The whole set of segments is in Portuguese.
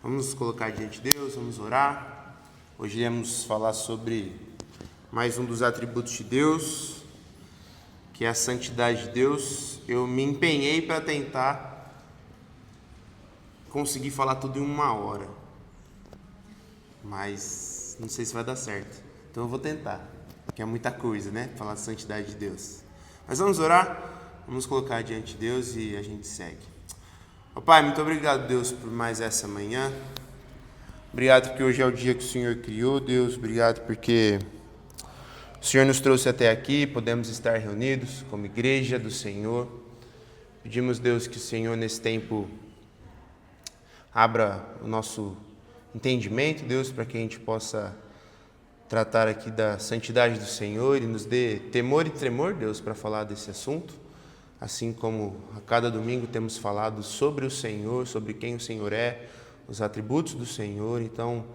Vamos nos colocar diante de Deus, vamos orar. Hoje iremos falar sobre mais um dos atributos de Deus, que é a santidade de Deus. Eu me empenhei para tentar conseguir falar tudo em 1 hora, mas não sei se vai dar certo. Então eu vou tentar, porque é muita coisa, né? Falar da santidade de Deus. Mas vamos orar, vamos nos colocar diante de Deus e a gente segue. Ó Pai, muito obrigado, Deus, por mais essa manhã. Obrigado porque hoje é o dia que o Senhor criou, Deus. Obrigado porque o Senhor nos trouxe até aqui, podemos estar reunidos como igreja do Senhor. Pedimos, Deus, que o Senhor nesse tempo abra o nosso entendimento, Deus, para que a gente possa tratar aqui da santidade do Senhor e nos dê temor e tremor, Deus, para falar desse assunto. Assim como a cada domingo temos falado sobre o Senhor, sobre quem o Senhor é, os atributos do Senhor. Então,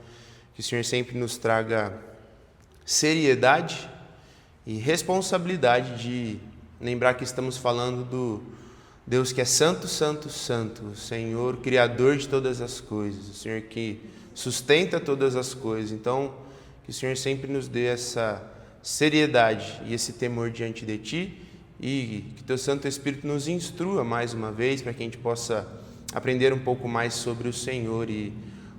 que o Senhor sempre nos traga seriedade e responsabilidade de lembrar que estamos falando do Deus que é santo, santo, santo, o Senhor Criador de todas as coisas, o Senhor que sustenta todas as coisas. Então, que o Senhor sempre nos dê essa seriedade e esse temor diante de Ti, e que Teu Santo Espírito nos instrua mais uma vez para que a gente possa aprender um pouco mais sobre o Senhor e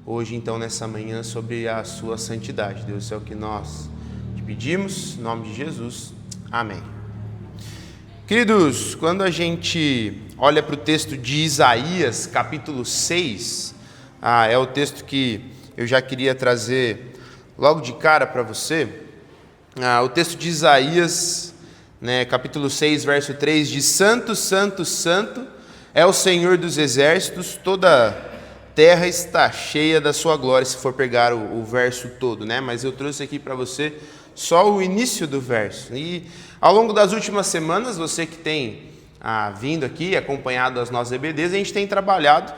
hoje, então, nessa manhã, sobre a Sua santidade. Deus, é o que nós te pedimos, em nome de Jesus. Amém. Queridos, quando a gente olha para o texto de Isaías, capítulo 6, é o texto que eu já queria trazer logo de cara para você. O texto de Isaías, capítulo 6, verso 3, diz: Santo, Santo, Santo é o Senhor dos exércitos, toda a terra está cheia da sua glória, se for pegar o verso todo, mas eu trouxe aqui para você só o início do verso. E ao longo das últimas semanas, você que tem vindo aqui, acompanhado as nossas EBDs, a gente tem trabalhado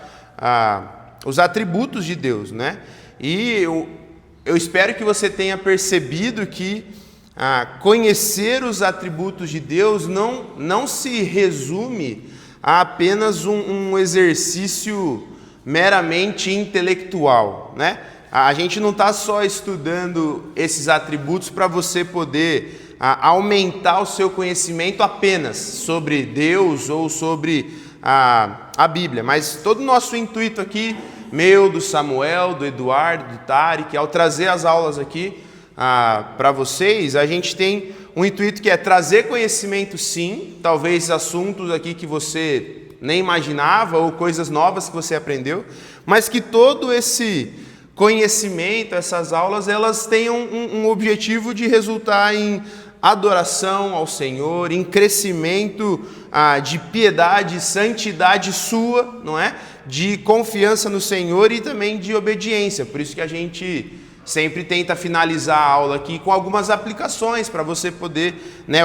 os atributos de Deus, E eu espero que você tenha percebido que conhecer os atributos de Deus não se resume a apenas um exercício meramente intelectual, A gente não está só estudando esses atributos para você poder aumentar o seu conhecimento apenas sobre Deus ou sobre a Bíblia, mas todo o nosso intuito aqui, meu, do Samuel, do Eduardo, do Tarek, ao trazer as aulas aqui para vocês, a gente tem um intuito que é trazer conhecimento, sim, talvez assuntos aqui que você nem imaginava ou coisas novas que você aprendeu, mas que todo esse conhecimento, essas aulas, elas tenham um objetivo de resultar em adoração ao Senhor, em crescimento de piedade, santidade sua, não é? De confiança no Senhor e também de obediência. Por isso que a gente sempre tenta finalizar a aula aqui com algumas aplicações para você poder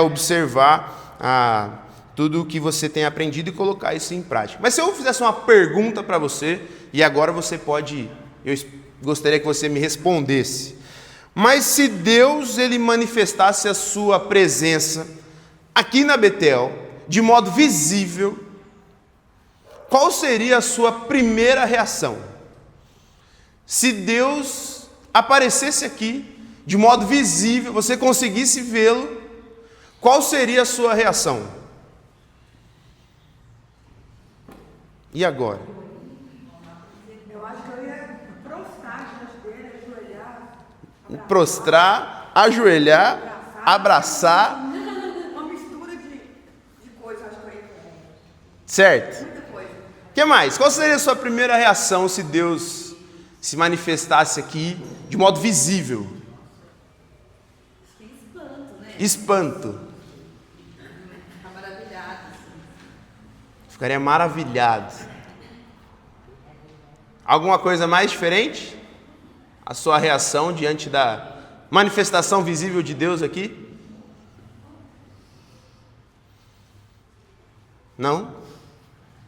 observar tudo o que você tem aprendido e colocar isso em prática. Mas se eu fizesse uma pergunta para você, e agora você pode, eu gostaria que você me respondesse, mas se Deus ele manifestasse a sua presença aqui na Betel, de modo visível, qual seria a sua primeira reação? Se Deus aparecesse aqui, de modo visível, você conseguisse vê-lo, qual seria a sua reação? E agora? Eu acho que eu ia prostrar diante dele, ajoelhar. Prostrar, ajoelhar, abraçar. Uma mistura de coisas, acho que eu ia fazer. Certo? Muita coisa. O que mais? Qual seria a sua primeira reação se Deus se manifestasse aqui de modo visível? Espanto, né? Espanto. Ficar maravilhado. Ficaria maravilhado. Alguma coisa mais diferente? A sua reação diante da manifestação visível de Deus aqui? Não?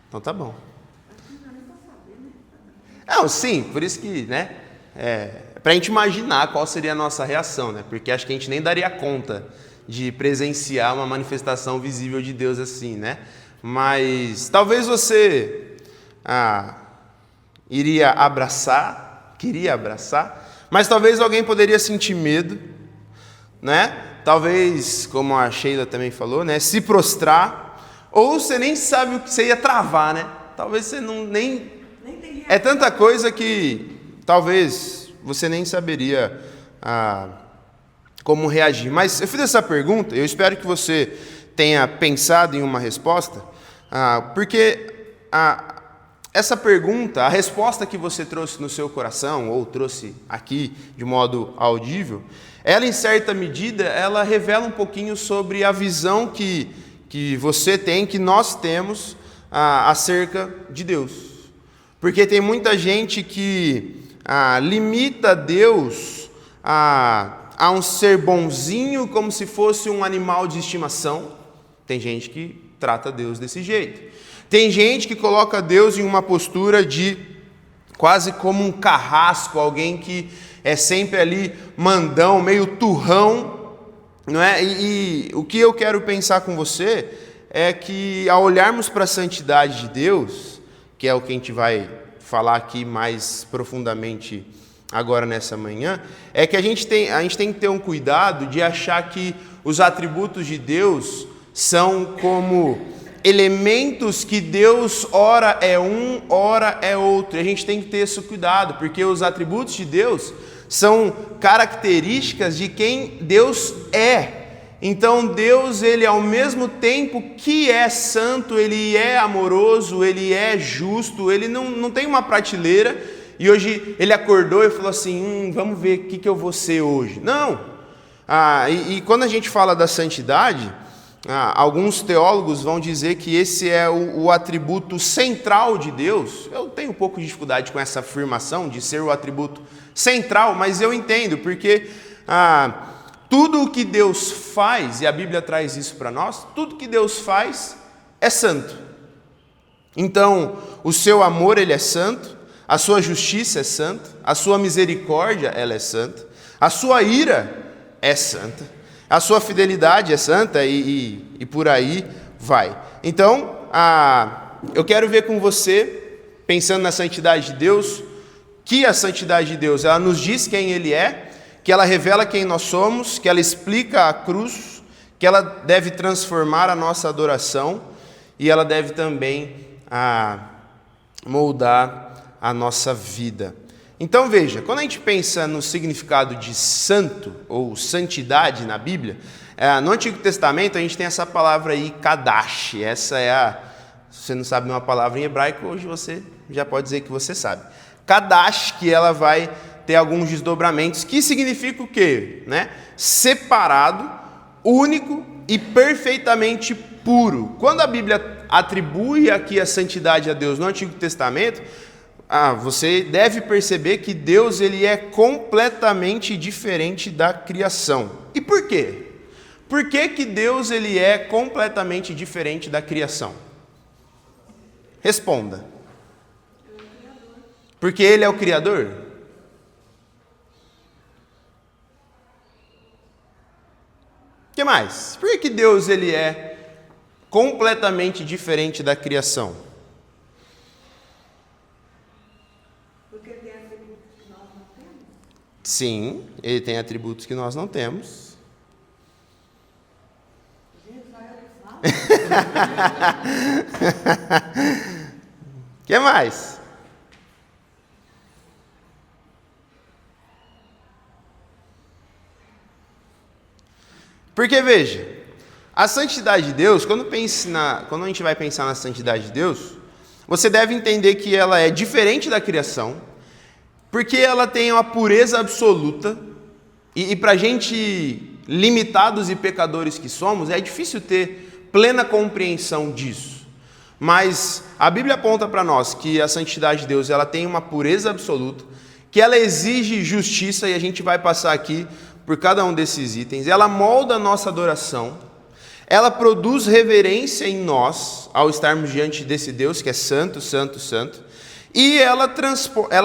Então tá bom. Não, sim, por isso que, para a gente imaginar qual seria a nossa reação, Porque acho que a gente nem daria conta de presenciar uma manifestação visível de Deus assim, Mas talvez você iria abraçar, queria abraçar, mas talvez alguém poderia sentir medo, né? Talvez, como a Sheila também falou, né, se prostrar, ou você nem sabe o que você ia travar, né? Talvez você nem é tanta coisa que talvez você nem saberia como reagir. Mas eu fiz essa pergunta, eu espero que você tenha pensado em uma resposta, porque essa pergunta, a resposta que você trouxe no seu coração, ou trouxe aqui de modo audível, ela, em certa medida, ela revela um pouquinho sobre a visão que você tem, que nós temos acerca de Deus. Porque tem muita gente que limita Deus a um ser bonzinho, como se fosse um animal de estimação. Tem gente que trata Deus desse jeito. Tem gente que coloca Deus em uma postura de quase como um carrasco, alguém que é sempre ali mandão, meio turrão, não é? E o que eu quero pensar com você é que, ao olharmos para a santidade de Deus, que é o que a gente vai falar aqui mais profundamente agora nessa manhã, é que a gente tem que ter um cuidado de achar que os atributos de Deus são como elementos que Deus ora é um, ora é outro. E a gente tem que ter esse cuidado, porque os atributos de Deus são características de quem Deus é. Então Deus, ele ao mesmo tempo que é santo, ele é amoroso, ele é justo, ele não tem uma prateleira e hoje ele acordou e falou assim, vamos ver o que eu vou ser hoje. Não. E quando a gente fala da santidade, alguns teólogos vão dizer que esse é o atributo central de Deus. Eu tenho um pouco de dificuldade com essa afirmação de ser o atributo central, mas eu entendo, porque tudo o que Deus faz, e a Bíblia traz isso para nós, tudo que Deus faz é santo. Então, o seu amor, ele é santo, a sua justiça é santa, a sua misericórdia, ela é santa, a sua ira é santa, a sua fidelidade é santa e por aí vai. Então, eu quero ver com você, pensando na santidade de Deus, que a santidade de Deus, ela nos diz quem Ele é, que ela revela quem nós somos, que ela explica a cruz, que ela deve transformar a nossa adoração e ela deve também moldar a nossa vida. Então veja, quando a gente pensa no significado de santo ou santidade na Bíblia, no Antigo Testamento a gente tem essa palavra aí, kadash. Essa é se você não sabe uma palavra em hebraico, hoje você já pode dizer que você sabe. Kadash, que ela vai ter alguns desdobramentos, que significa o quê? Né? Separado, único e perfeitamente puro. Quando a Bíblia atribui aqui a santidade a Deus no Antigo Testamento, você deve perceber que Deus, ele é completamente diferente da criação. E por quê? Por que Deus, ele é completamente diferente da criação? Responda. Porque ele é o Criador? O que mais? Por que Deus, ele é completamente diferente da criação? Porque tem atributos que nós não temos? Sim, ele tem atributos que nós não temos. Gente, só eu que falo. O que mais? Porque veja, a santidade de Deus, quando a gente vai pensar na santidade de Deus, você deve entender que ela é diferente da criação, porque ela tem uma pureza absoluta, e para a gente, limitados e pecadores que somos, é difícil ter plena compreensão disso. Mas a Bíblia aponta para nós que a santidade de Deus, ela tem uma pureza absoluta, que ela exige justiça, e a gente vai passar aqui por cada um desses itens. Ela molda a nossa adoração, ela produz reverência em nós, ao estarmos diante desse Deus que é santo, santo, santo, e ela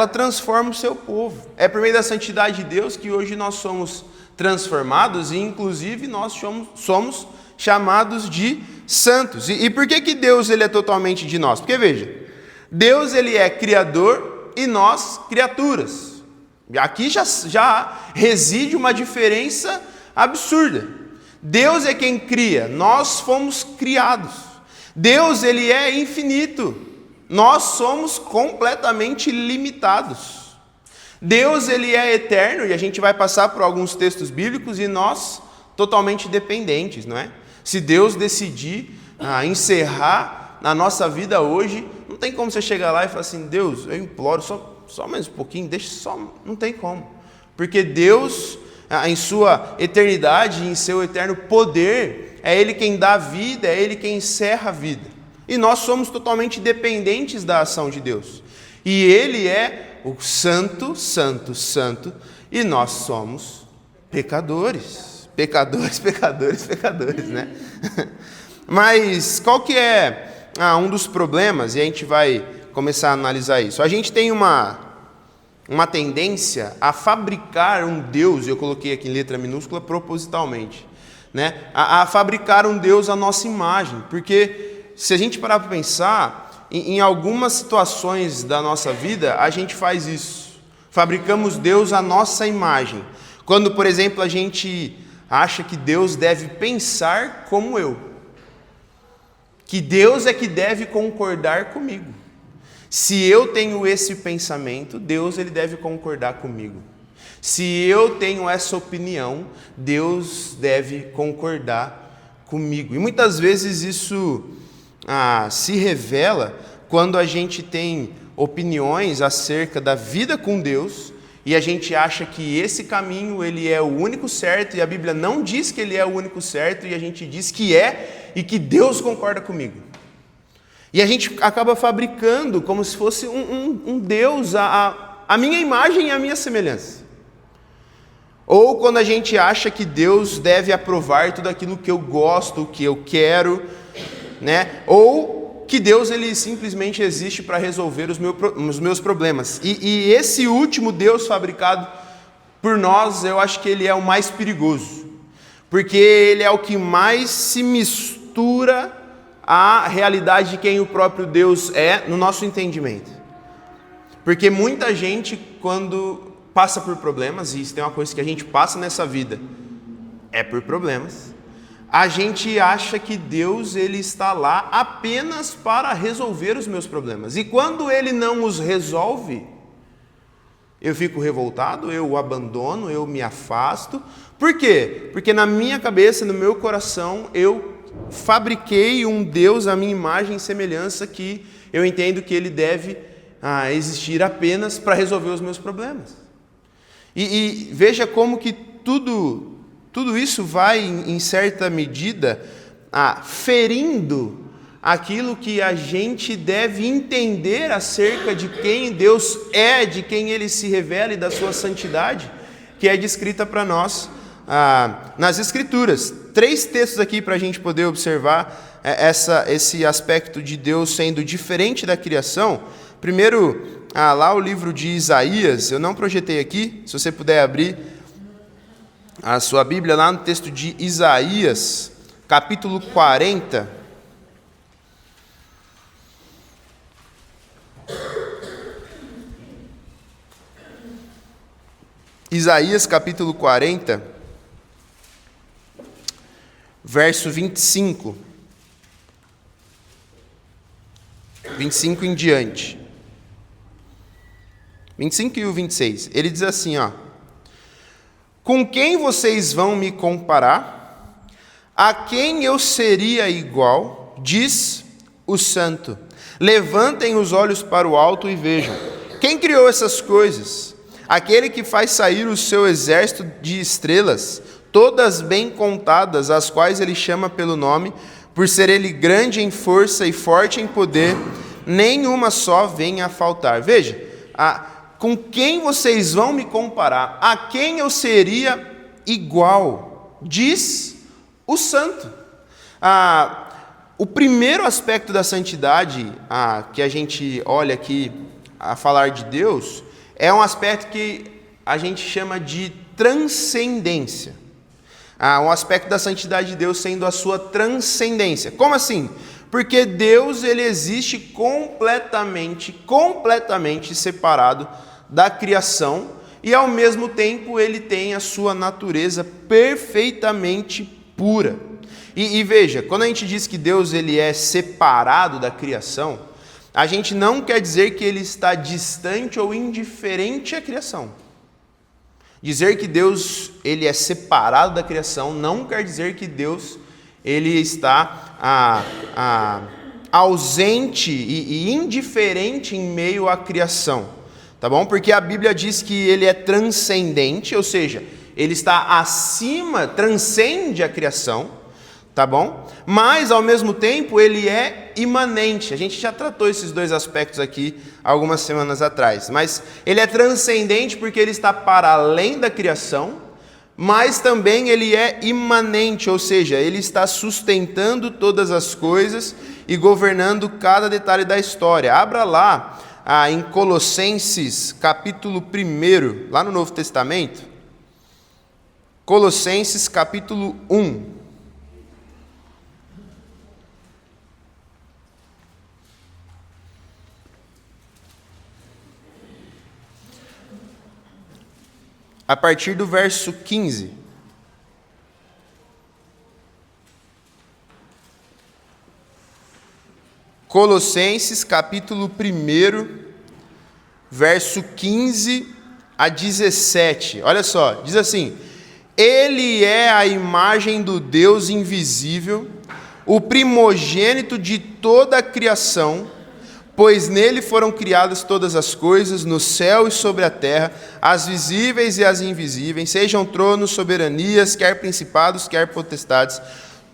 transforma o seu povo. É por meio da santidade de Deus que hoje nós somos transformados, e inclusive nós somos chamados de santos. E por que Deus, ele é totalmente de nós? Porque veja, Deus, ele é criador, e nós criaturas. Aqui já reside uma diferença absurda. Deus é quem cria, nós fomos criados. Deus, ele é infinito, nós somos completamente limitados. Deus, ele é eterno, e a gente vai passar por alguns textos bíblicos, e nós totalmente dependentes, não é? Se Deus decidir encerrar a nossa vida hoje, não tem como você chegar lá e falar assim: Deus, eu imploro, só mais um pouquinho, deixa só, não tem como. Porque Deus, em sua eternidade, em seu eterno poder, é Ele quem dá vida, é Ele quem encerra a vida. E nós somos totalmente dependentes da ação de Deus. E Ele é o Santo, Santo, Santo, e nós somos pecadores. Pecadores, né? Mas qual que é um dos problemas? E a gente vai começar a analisar isso. A gente tem uma tendência a fabricar um Deus, eu coloquei aqui em letra minúscula propositalmente, né? A fabricar um Deus à nossa imagem, porque se a gente parar para pensar, em algumas situações da nossa vida, a gente faz isso, fabricamos Deus à nossa imagem. Quando, por exemplo, a gente acha que Deus deve pensar como eu, que Deus é que deve concordar comigo. Se eu tenho esse pensamento, Deus, ele deve concordar comigo. Se eu tenho essa opinião, Deus deve concordar comigo. E muitas vezes isso se revela quando a gente tem opiniões acerca da vida com Deus e a gente acha que esse caminho ele é o único certo, e a Bíblia não diz que ele é o único certo, e a gente diz que é, e que Deus concorda comigo. E a gente acaba fabricando como se fosse um Deus, a minha imagem e a minha semelhança. Ou quando a gente acha que Deus deve aprovar tudo aquilo que eu gosto, que eu quero, né? Ou que Deus ele simplesmente existe para resolver os meus problemas. E esse último Deus fabricado por nós, eu acho que ele é o mais perigoso, porque ele é o que mais se mistura à realidade de quem o próprio Deus é no nosso entendimento. Porque muita gente, quando passa por problemas, e isso tem uma coisa que a gente passa nessa vida, é por problemas, a gente acha que Deus ele está lá apenas para resolver os meus problemas. E quando ele não os resolve, eu fico revoltado, eu o abandono, eu me afasto. Por quê? Porque na minha cabeça, no meu coração, eu fabriquei um Deus à minha imagem e semelhança que eu entendo que ele deve existir apenas para resolver os meus problemas. E veja como que tudo isso vai, em certa medida, ferindo aquilo que a gente deve entender acerca de quem Deus é, de quem Ele se revela e da sua santidade, que é descrita para nós nas Escrituras. 3 textos aqui para a gente poder observar esse aspecto de Deus sendo diferente da criação. Primeiro, lá o livro de Isaías, eu não projetei aqui, se você puder abrir a sua Bíblia lá no texto de Isaías, capítulo 40. Isaías, capítulo 40, verso 25. 25 em diante. 25 e o 26. Ele diz assim, com quem vocês vão me comparar? A quem eu seria igual? Diz o Santo. Levantem os olhos para o alto e vejam. Quem criou essas coisas? Aquele que faz sair o seu exército de estrelas, todas bem contadas, as quais ele chama pelo nome, por ser ele grande em força e forte em poder, nenhuma só vem a faltar. Veja, com quem vocês vão me comparar? A quem eu seria igual? Diz o Santo. O primeiro aspecto da santidade que a gente olha aqui a falar de Deus é um aspecto que a gente chama de transcendência. Um aspecto da santidade de Deus sendo a sua transcendência. Como assim? Porque Deus, ele existe completamente separado da criação, e ao mesmo tempo ele tem a sua natureza perfeitamente pura. E veja, quando a gente diz que Deus ele é separado da criação, a gente não quer dizer que ele está distante ou indiferente à criação. Dizer que Deus ele é separado da criação não quer dizer que Deus ele está ausente e indiferente em meio à criação, tá bom? Porque a Bíblia diz que ele é transcendente, ou seja, ele está acima, transcende a criação, tá bom? Mas, ao mesmo tempo, ele é imanente. A gente já tratou esses dois aspectos aqui algumas semanas atrás. Mas ele é transcendente porque ele está para além da criação, mas também ele é imanente, ou seja, ele está sustentando todas as coisas e governando cada detalhe da história. Abra lá em Colossenses, capítulo 1, lá no Novo Testamento. Colossenses, capítulo 1. A partir do verso 15. Colossenses, capítulo 1, verso 15 a 17. Olha só, diz assim: Ele é a imagem do Deus invisível, o primogênito de toda a criação, pois nele foram criadas todas as coisas, no céu e sobre a terra, as visíveis e as invisíveis, sejam tronos, soberanias, quer principados, quer potestades.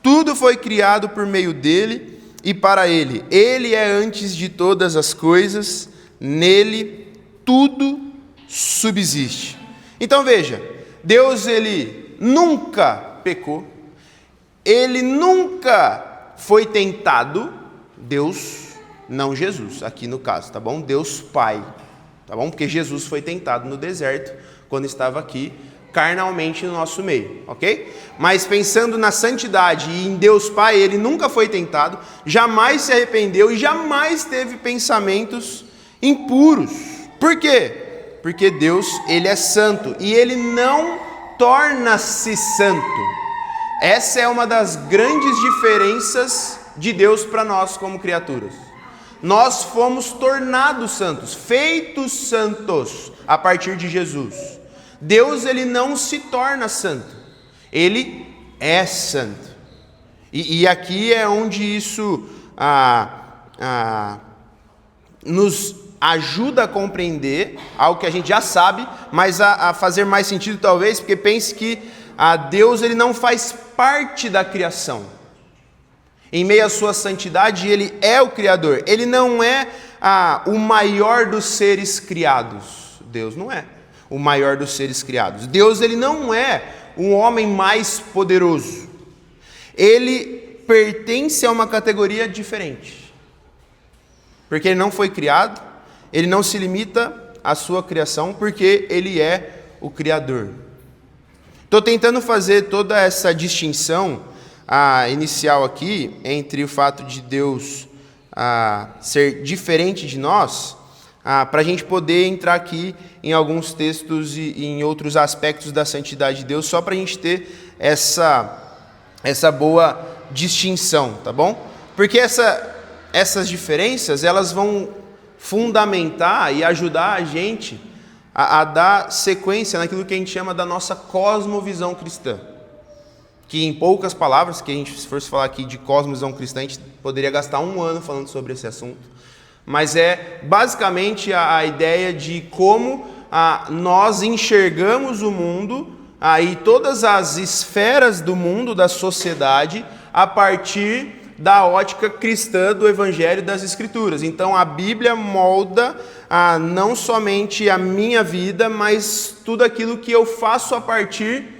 Tudo foi criado por meio dele e para ele. Ele é antes de todas as coisas, nele tudo subsiste. Então veja, Deus ele nunca pecou, ele nunca foi tentado, Deus, não Jesus, aqui no caso, tá bom? Deus Pai, tá bom? Porque Jesus foi tentado no deserto, quando estava aqui, carnalmente no nosso meio, ok? Mas pensando na santidade e em Deus Pai, ele nunca foi tentado, jamais se arrependeu e jamais teve pensamentos impuros. Por quê? Porque Deus, ele é santo e ele não torna-se santo. Essa é uma das grandes diferenças de Deus para nós como criaturas. Nós fomos tornados santos, feitos santos a partir de Jesus. Deus ele não se torna santo, ele é santo. E aqui é onde isso nos ajuda a compreender algo que a gente já sabe, mas a fazer mais sentido talvez, porque pense que Deus ele não faz parte da criação. Em meio à sua santidade, ele é o Criador. Ele não é o maior dos seres criados. Deus não é o maior dos seres criados. Deus ele não é um homem mais poderoso. Ele pertence a uma categoria diferente. Porque ele não foi criado, ele não se limita à sua criação, porque ele é o Criador. Estou tentando fazer toda essa distinção inicial aqui, entre o fato de Deus ser diferente de nós, para a gente poder entrar aqui em alguns textos e em outros aspectos da santidade de Deus, só para a gente ter essa boa distinção, tá bom? Porque essas diferenças, elas vão fundamentar e ajudar a gente a dar sequência naquilo que a gente chama da nossa cosmovisão cristã. Que em poucas palavras, que a gente, se fosse falar aqui de cosmovisão cristã, a gente poderia gastar um ano falando sobre esse assunto, mas é basicamente a ideia de como nós enxergamos o mundo e todas as esferas do mundo, da sociedade, a partir da ótica cristã do Evangelho e das Escrituras. Então a Bíblia molda não somente a minha vida, mas tudo aquilo que eu faço a partir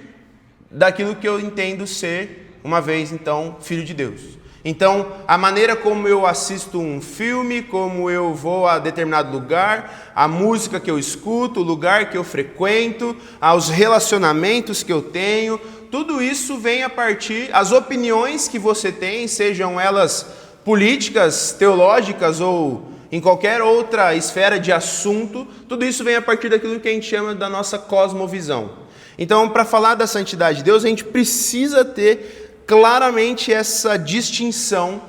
daquilo que eu entendo ser, uma vez, então, filho de Deus. Então, a maneira como eu assisto um filme, como eu vou a determinado lugar, a música que eu escuto, o lugar que eu frequento, os relacionamentos que eu tenho, tudo isso vem a partir, as opiniões que você tem, sejam elas políticas, teológicas ou em qualquer outra esfera de assunto, tudo isso vem a partir daquilo que a gente chama da nossa cosmovisão. Então, para falar da santidade de Deus, a gente precisa ter claramente essa distinção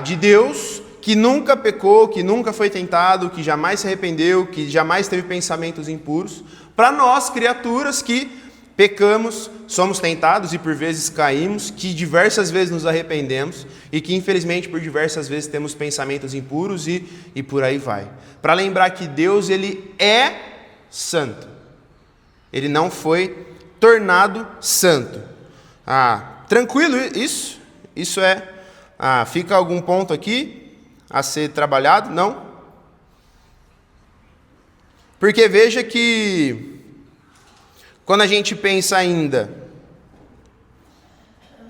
de Deus, que nunca pecou, que nunca foi tentado, que jamais se arrependeu, que jamais teve pensamentos impuros, para nós, criaturas que pecamos, somos tentados e por vezes caímos, que diversas vezes nos arrependemos e que infelizmente por diversas vezes temos pensamentos impuros e por aí vai. Para lembrar que Deus, ele é santo. Ele não foi tornado santo. Tranquilo isso? Isso é... fica algum ponto aqui a ser trabalhado? Não? Porque veja que quando a gente pensa ainda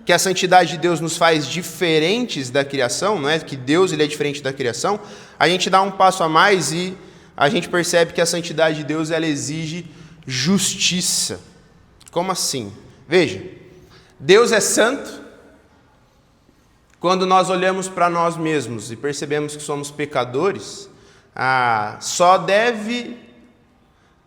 que a santidade de Deus nos faz diferentes da criação, não é? Que Deus ele é diferente da criação, a gente dá um passo a mais e a gente percebe que a santidade de Deus ela exige justiça. Como assim? Veja, Deus é santo quando nós olhamos para nós mesmos e percebemos que somos pecadores, só deve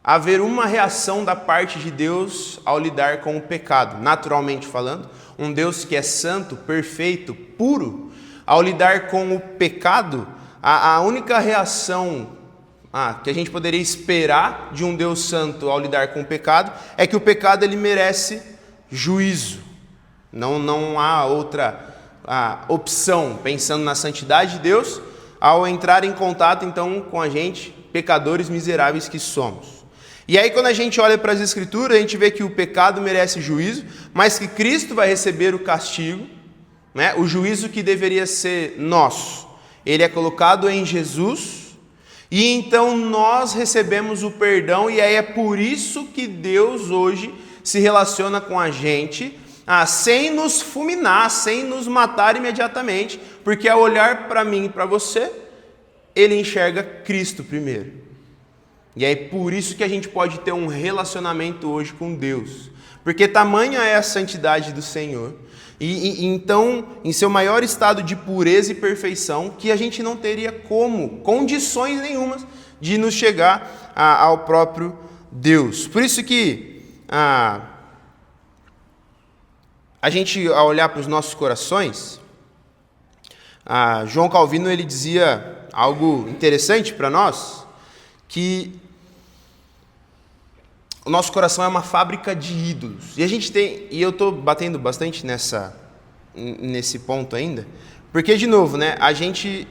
haver uma reação da parte de Deus ao lidar com o pecado. Naturalmente falando, um Deus que é santo, perfeito, puro, ao lidar com o pecado, a única reação que a gente poderia esperar de um Deus santo ao lidar com o pecado é que o pecado ele merece juízo. Não há outra opção, pensando na santidade de Deus, ao entrar em contato então com a gente, pecadores miseráveis que somos. E aí quando a gente olha para as Escrituras, a gente vê que o pecado merece juízo, mas que Cristo vai receber o castigo, né? O juízo que deveria ser nosso. Ele é colocado em Jesus, e então nós recebemos o perdão, e aí é por isso que Deus hoje se relaciona com a gente, sem nos fulminar, sem nos matar imediatamente, porque ao olhar para mim e para você, ele enxerga Cristo primeiro. E é por isso que a gente pode ter um relacionamento hoje com Deus. Porque tamanha é a santidade do Senhor. E então, em seu maior estado de pureza e perfeição, que a gente não teria condições nenhumas de nos chegar ao próprio Deus. Por isso que a gente, ao olhar para os nossos corações, João Calvino ele dizia algo interessante para nós, que o nosso coração é uma fábrica de ídolos. E a gente tem, e eu estou batendo bastante nesse ponto ainda, porque, de novo, né, a gente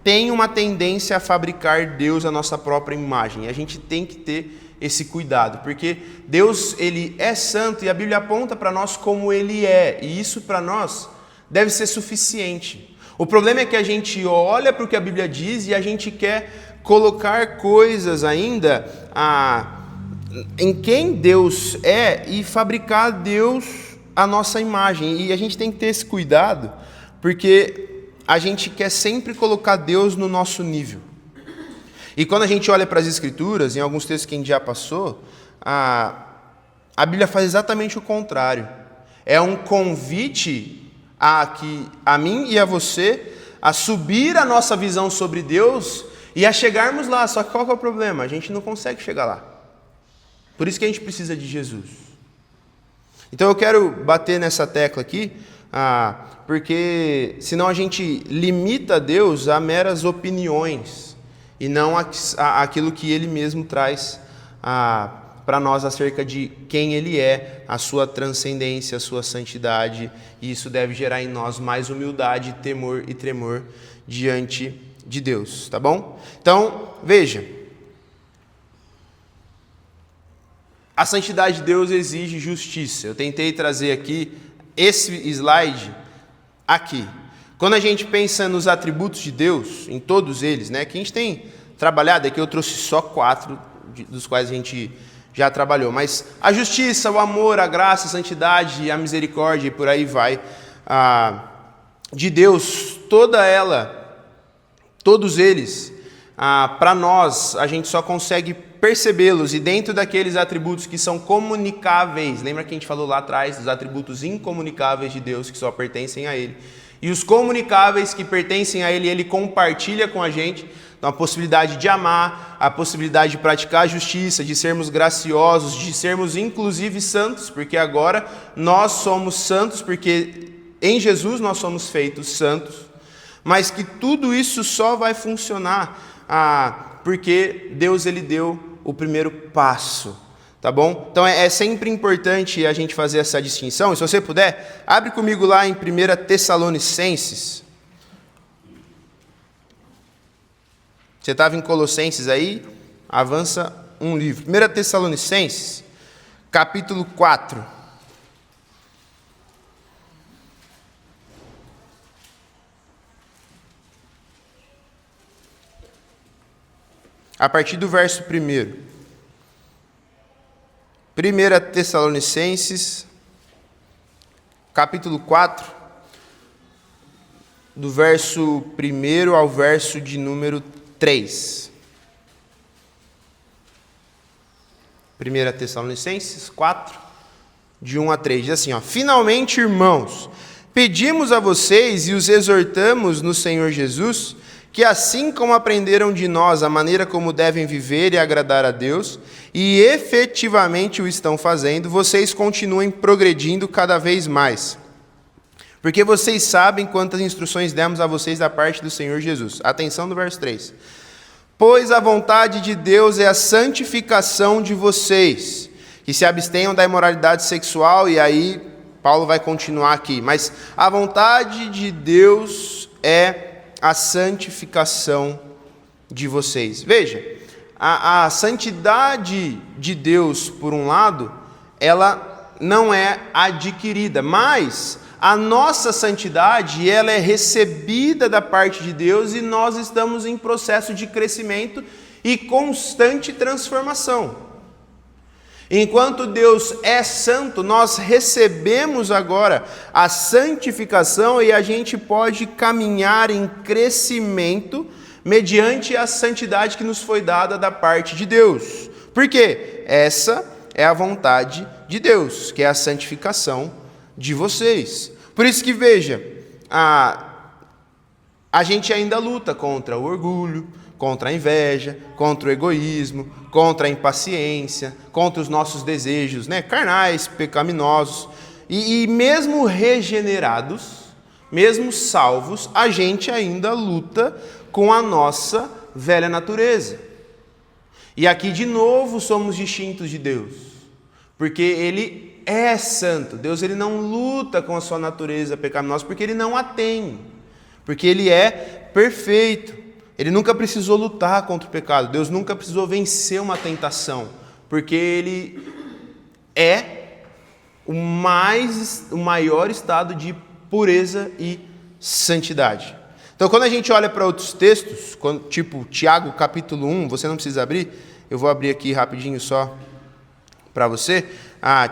tem uma tendência a fabricar Deus à nossa própria imagem. E a gente tem que ter esse cuidado, porque Deus ele é santo e a Bíblia aponta para nós como ele é, e isso para nós deve ser suficiente. O problema é que a gente olha para o que a Bíblia diz e a gente quer colocar coisas ainda em quem Deus é e fabricar Deus à nossa imagem. E a gente tem que ter esse cuidado, porque a gente quer sempre colocar Deus no nosso nível. E quando a gente olha para as Escrituras, em alguns textos que a gente já passou, a Bíblia faz exatamente o contrário. É um convite a mim e a você a subir a nossa visão sobre Deus e a chegarmos lá. Só que qual que é o problema? A gente não consegue chegar lá. Por isso que a gente precisa de Jesus. Então eu quero bater nessa tecla aqui, porque senão a gente limita Deus a meras opiniões e não aquilo que Ele mesmo traz para nós acerca de quem Ele é, a sua transcendência, a sua santidade, e isso deve gerar em nós mais humildade, temor e tremor diante de Deus, tá bom? Então, veja, a santidade de Deus exige justiça. Eu tentei trazer aqui esse slide aqui. Quando a gente pensa nos atributos de Deus, em todos eles, né, que a gente tem trabalhado, aqui eu trouxe só 4, dos quais a gente já trabalhou, mas a justiça, o amor, a graça, a santidade, a misericórdia e por aí vai, de Deus, todos eles, para nós, a gente só consegue percebê-los, e dentro daqueles atributos que são comunicáveis, lembra que a gente falou lá atrás dos atributos incomunicáveis de Deus, que só pertencem a Ele, E os comunicáveis que pertencem a Ele, Ele compartilha com a gente. Então, a possibilidade de amar, a possibilidade de praticar a justiça, de sermos graciosos, de sermos inclusive santos, porque agora nós somos santos, porque em Jesus nós somos feitos santos. Mas que tudo isso só vai funcionar porque Deus ele deu o primeiro passo. Tá bom? Então é sempre importante a gente fazer essa distinção. E se você puder, abre comigo lá em 1 Tessalonicenses. Você estava em Colossenses aí, avança um livro. 1 Tessalonicenses, capítulo 4. A partir do verso 1. 1 Tessalonicenses, capítulo 4, do verso 1 ao verso de número 3. 1 Tessalonicenses 4, de 1 a 3. Diz assim, finalmente, irmãos, pedimos a vocês e os exortamos no Senhor Jesus, que assim como aprenderam de nós a maneira como devem viver e agradar a Deus, e efetivamente o estão fazendo, vocês continuem progredindo cada vez mais. Porque vocês sabem quantas instruções demos a vocês da parte do Senhor Jesus. Atenção no verso 3. Pois a vontade de Deus é a santificação de vocês, que se abstenham da imoralidade sexual, e aí Paulo vai continuar aqui. Mas a vontade de Deus é a santificação de vocês. Veja, a santidade de Deus, por um lado, ela não é adquirida, mas a nossa santidade, ela é recebida da parte de Deus e nós estamos em processo de crescimento e constante transformação. Enquanto Deus é santo, nós recebemos agora a santificação e a gente pode caminhar em crescimento mediante a santidade que nos foi dada da parte de Deus. Por quê? Essa é a vontade de Deus, que é a santificação de vocês. Por isso que, veja, a gente ainda luta contra o orgulho, contra a inveja, contra o egoísmo, contra a impaciência, contra os nossos desejos, carnais, pecaminosos. E mesmo regenerados, mesmo salvos, a gente ainda luta com a nossa velha natureza. E aqui de novo somos distintos de Deus, porque Ele é santo. Deus ele não luta com a sua natureza pecaminosa, porque Ele não a tem, porque Ele é perfeito. Ele nunca precisou lutar contra o pecado. Deus nunca precisou vencer uma tentação, porque Ele é o maior estado de pureza e santidade. Então, quando a gente olha para outros textos, tipo Tiago capítulo 1, você não precisa abrir, eu vou abrir aqui rapidinho só para você.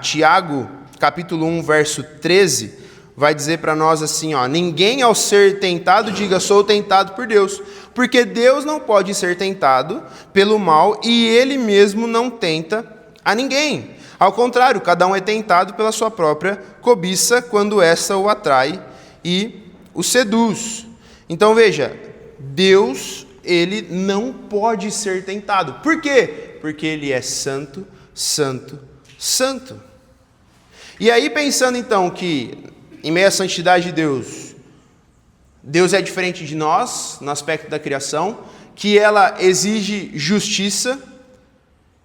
Tiago capítulo 1, verso 13, vai dizer para nós assim, ninguém ao ser tentado diga sou tentado por Deus, porque Deus não pode ser tentado pelo mal e Ele mesmo não tenta a ninguém. Ao contrário, cada um é tentado pela sua própria cobiça, quando essa o atrai e o seduz. Então veja, Deus, Ele não pode ser tentado. Por quê? Porque Ele é santo, santo, santo. E aí pensando então que em meio à santidade de Deus, Deus é diferente de nós, no aspecto da criação, que ela exige justiça.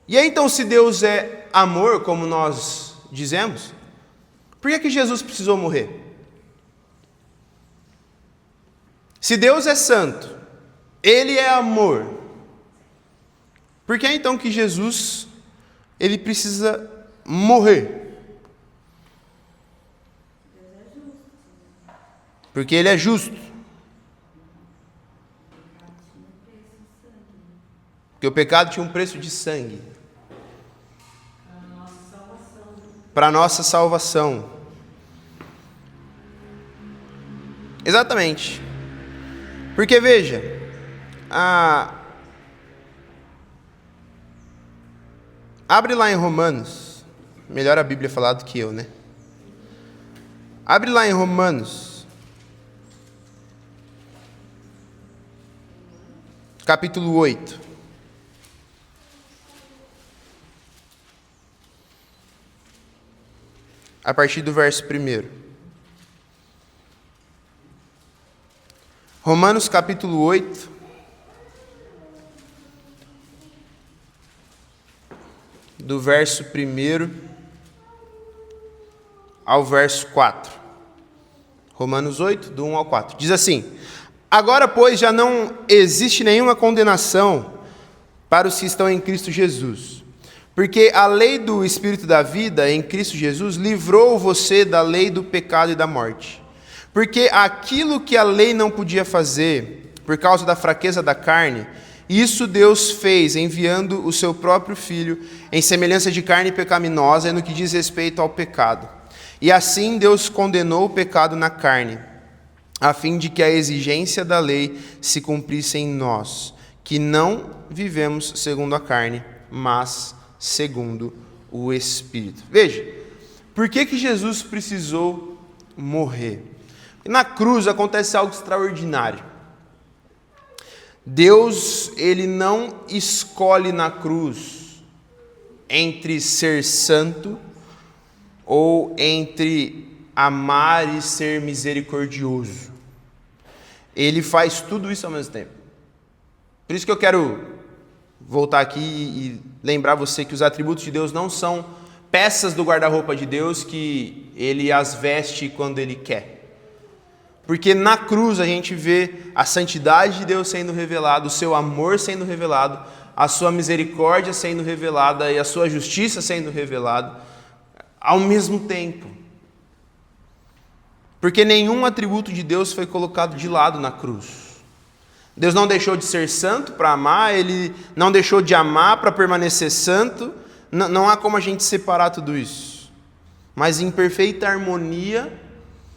E aí então, se Deus é amor, como nós dizemos, por que Jesus precisou morrer? Se Deus é santo, Ele é amor, por que então que Jesus, Ele precisa morrer? Porque Ele é justo. Porque o pecado tinha um preço de sangue. Para a nossa salvação. Exatamente. Porque veja, abre lá em Romanos. Melhor a Bíblia falar do que eu, né? Abre lá em Romanos, capítulo 8. A partir do verso 1. Romanos capítulo 8, do verso 1 ao verso 4. Romanos 8, do 1 ao 4. Diz assim: agora, pois, já não existe nenhuma condenação para os que estão em Cristo Jesus. Porque a lei do Espírito da vida em Cristo Jesus livrou você da lei do pecado e da morte. Porque aquilo que a lei não podia fazer, por causa da fraqueza da carne, isso Deus fez, enviando o seu próprio Filho, em semelhança de carne pecaminosa, no que diz respeito ao pecado. E assim Deus condenou o pecado na carne, a fim de que a exigência da lei se cumprisse em nós, que não vivemos segundo a carne, mas segundo o Espírito. Veja, por que Jesus precisou morrer? Na cruz acontece algo extraordinário. Deus, ele não escolhe na cruz entre ser santo ou entre amar e ser misericordioso. Ele faz tudo isso ao mesmo tempo. Por isso que eu quero voltar aqui e lembrar você que os atributos de Deus não são peças do guarda-roupa de Deus que ele as veste quando ele quer. Porque na cruz a gente vê a santidade de Deus sendo revelada, o seu amor sendo revelado, a sua misericórdia sendo revelada e a sua justiça sendo revelada ao mesmo tempo. Porque nenhum atributo de Deus foi colocado de lado na cruz. Deus não deixou de ser santo para amar, Ele não deixou de amar para permanecer santo. Não há como a gente separar tudo isso. Mas em perfeita harmonia,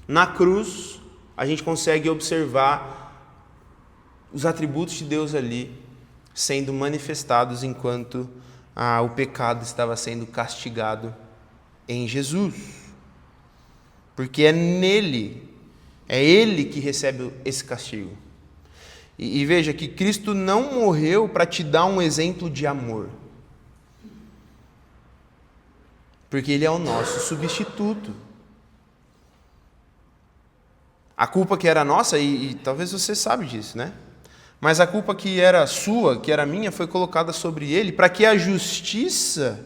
na cruz, a gente consegue observar os atributos de Deus ali sendo manifestados enquanto o pecado estava sendo castigado em Jesus. Porque é nele, é Ele que recebe esse castigo. E veja que Cristo não morreu para te dar um exemplo de amor. Porque Ele é o nosso substituto. A culpa que era nossa, e talvez você sabe disso, né? Mas a culpa que era sua, que era minha, foi colocada sobre Ele para que a justiça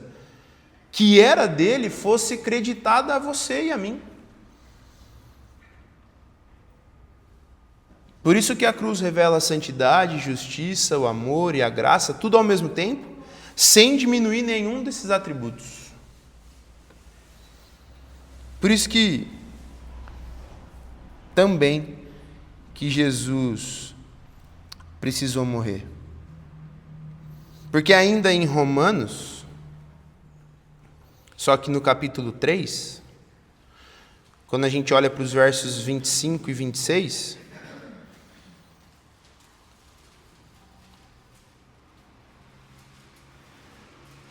que era dele fosse creditada a você e a mim. Por isso que a cruz revela a santidade, justiça, o amor e a graça, tudo ao mesmo tempo, sem diminuir nenhum desses atributos. Por isso que também que Jesus precisou morrer. Porque ainda em Romanos, só que no capítulo 3, quando a gente olha para os versos 25 e 26,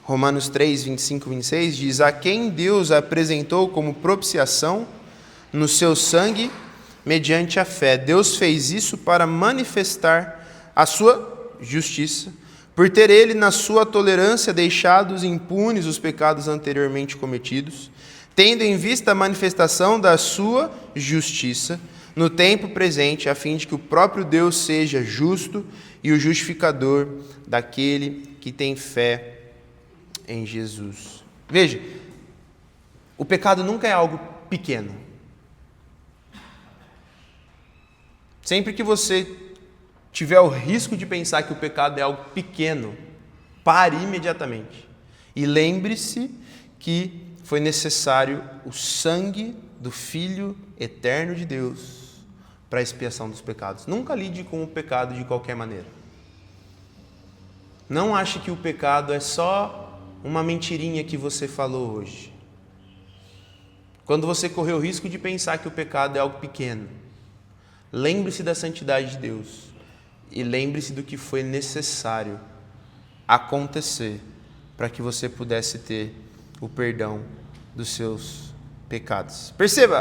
Romanos 3, 25 e 26 diz: a quem Deus apresentou como propiciação no seu sangue mediante a fé. Deus fez isso para manifestar a sua justiça, por ter ele na sua tolerância deixados impunes os pecados anteriormente cometidos, tendo em vista a manifestação da sua justiça no tempo presente, a fim de que o próprio Deus seja justo e o justificador daquele que tem fé em Jesus. Veja, o pecado nunca é algo pequeno. Sempre que você tiver o risco de pensar que o pecado é algo pequeno, pare imediatamente. E lembre-se que foi necessário o sangue do Filho eterno de Deus para a expiação dos pecados. Nunca lide com o pecado de qualquer maneira. Não ache que o pecado é só uma mentirinha que você falou hoje. Quando você correr o risco de pensar que o pecado é algo pequeno, lembre-se da santidade de Deus e lembre-se do que foi necessário acontecer para que você pudesse ter o perdão dos seus pecados. Perceba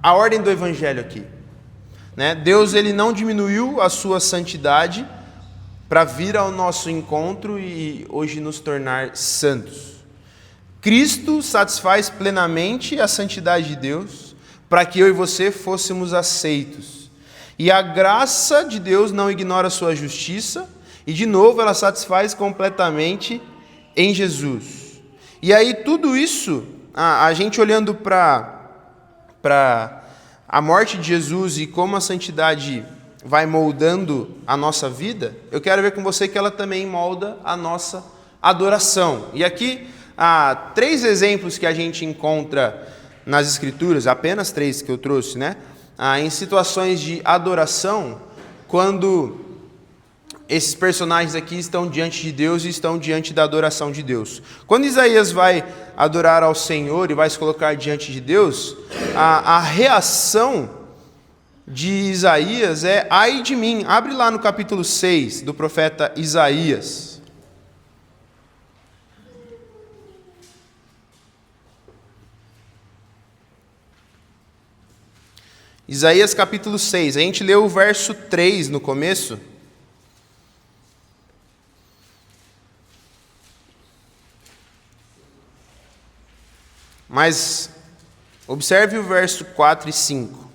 a ordem do Evangelho aqui, né? Deus, ele não diminuiu a sua santidade para vir ao nosso encontro e hoje nos tornar santos. Cristo satisfaz plenamente a santidade de Deus para que eu e você fôssemos aceitos. E a graça de Deus não ignora a sua justiça e, de novo, ela satisfaz completamente em Jesus. E aí tudo isso, a gente olhando para a morte de Jesus e como a santidade vai moldando a nossa vida, eu quero ver com você que ela também molda a nossa adoração. E aqui há 3 exemplos que a gente encontra nas Escrituras, apenas 3 que eu trouxe, né? Em situações de adoração, quando esses personagens aqui estão diante de Deus e estão diante da adoração de Deus. Quando Isaías vai adorar ao Senhor e vai se colocar diante de Deus, a reação de Isaías é: ai de mim. Abre lá no capítulo 6 do profeta Isaías. Isaías capítulo 6, a gente leu o verso 3 no começo. Mas observe o verso 4 e 5.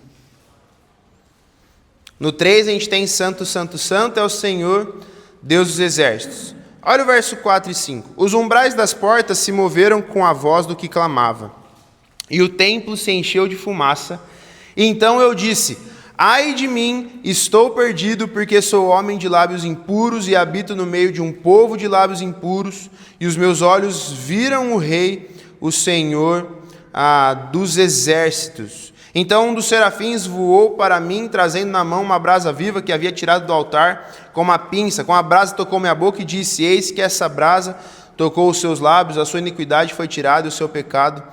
No 3 a gente tem: santo, santo, santo é o Senhor, Deus dos exércitos. Olha o verso 4 e 5. Os umbrais das portas se moveram com a voz do que clamava, e o templo se encheu de fumaça. Então eu disse: ai de mim, estou perdido, porque sou homem de lábios impuros e habito no meio de um povo de lábios impuros, e os meus olhos viram o Rei, o Senhor dos exércitos. Então um dos serafins voou para mim, trazendo na mão uma brasa viva que havia tirado do altar com uma pinça. Com a brasa tocou minha boca e disse: eis que essa brasa tocou os seus lábios, a sua iniquidade foi tirada e o seu pecado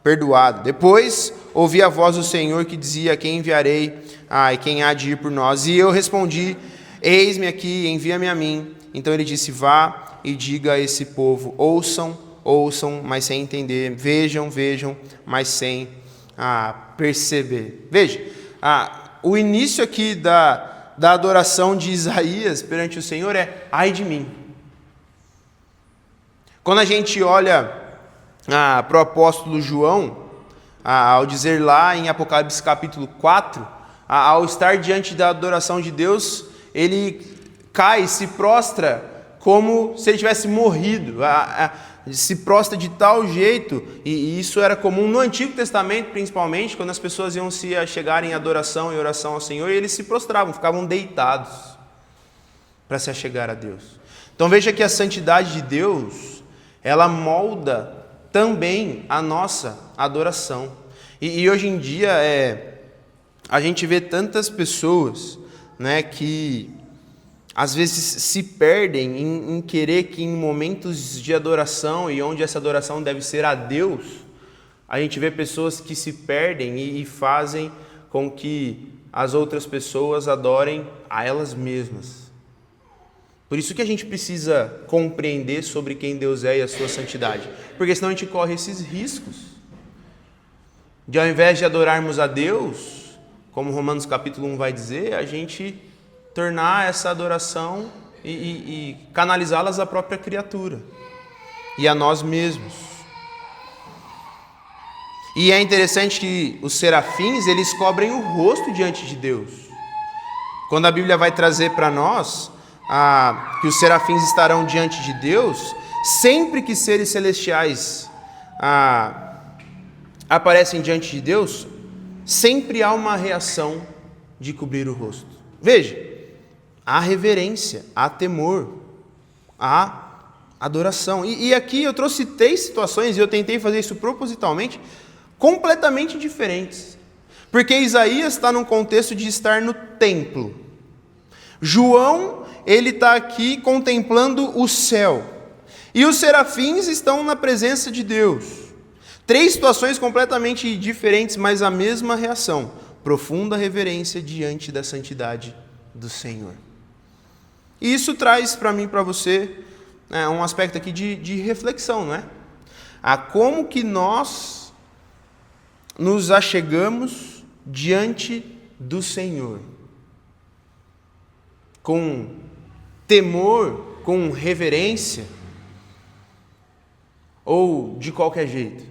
perdoado. Depois ouvi a voz do Senhor que dizia: quem enviarei? E quem há de ir por nós? E eu respondi: eis-me aqui, envia-me a mim. Então ele disse: vá e diga a esse povo: ouçam, ouçam, mas sem entender, vejam, vejam, mas sem perceber. Veja, o início aqui da adoração de Isaías perante o Senhor é: ai de mim. Quando a gente olha para o apóstolo João, ao dizer lá em Apocalipse capítulo 4, ao estar diante da adoração de Deus, ele cai, se prostra como se ele tivesse morrido, se prostra de tal jeito, e isso era comum no Antigo Testamento, principalmente, quando as pessoas iam se chegar em adoração e oração ao Senhor, e eles se prostravam, ficavam deitados para se achegar a Deus. Então veja que a santidade de Deus, ela molda também a nossa adoração. E hoje em dia a gente vê tantas pessoas, né, que às vezes se perdem em querer que em momentos de adoração, e onde essa adoração deve ser a Deus, a gente vê pessoas que se perdem e fazem com que as outras pessoas adorem a elas mesmas. Por isso que a gente precisa compreender sobre quem Deus é e a sua santidade, porque senão a gente corre esses riscos de, ao invés de adorarmos a Deus, como Romanos capítulo 1 vai dizer, a gente tornar essa adoração e canalizá-las à própria criatura e a nós mesmos. E é interessante que os serafins, eles cobrem o rosto diante de Deus. Quando a Bíblia vai trazer para nós que os serafins estarão diante de Deus, sempre que seres celestiais aparecem diante de Deus, sempre há uma reação de cobrir o rosto. Veja, há reverência, há temor, há adoração. E aqui eu trouxe 3 situações, e eu tentei fazer isso propositalmente, completamente diferentes. Porque Isaías está num contexto de estar no templo. João, ele está aqui contemplando o céu. E os serafins estão na presença de Deus. 3 situações completamente diferentes, mas a mesma reação: profunda reverência diante da santidade do Senhor. E isso traz para mim e para você um aspecto aqui de reflexão, não é? Como que nós nos achegamos diante do Senhor? Com temor com reverência? Ou de qualquer jeito?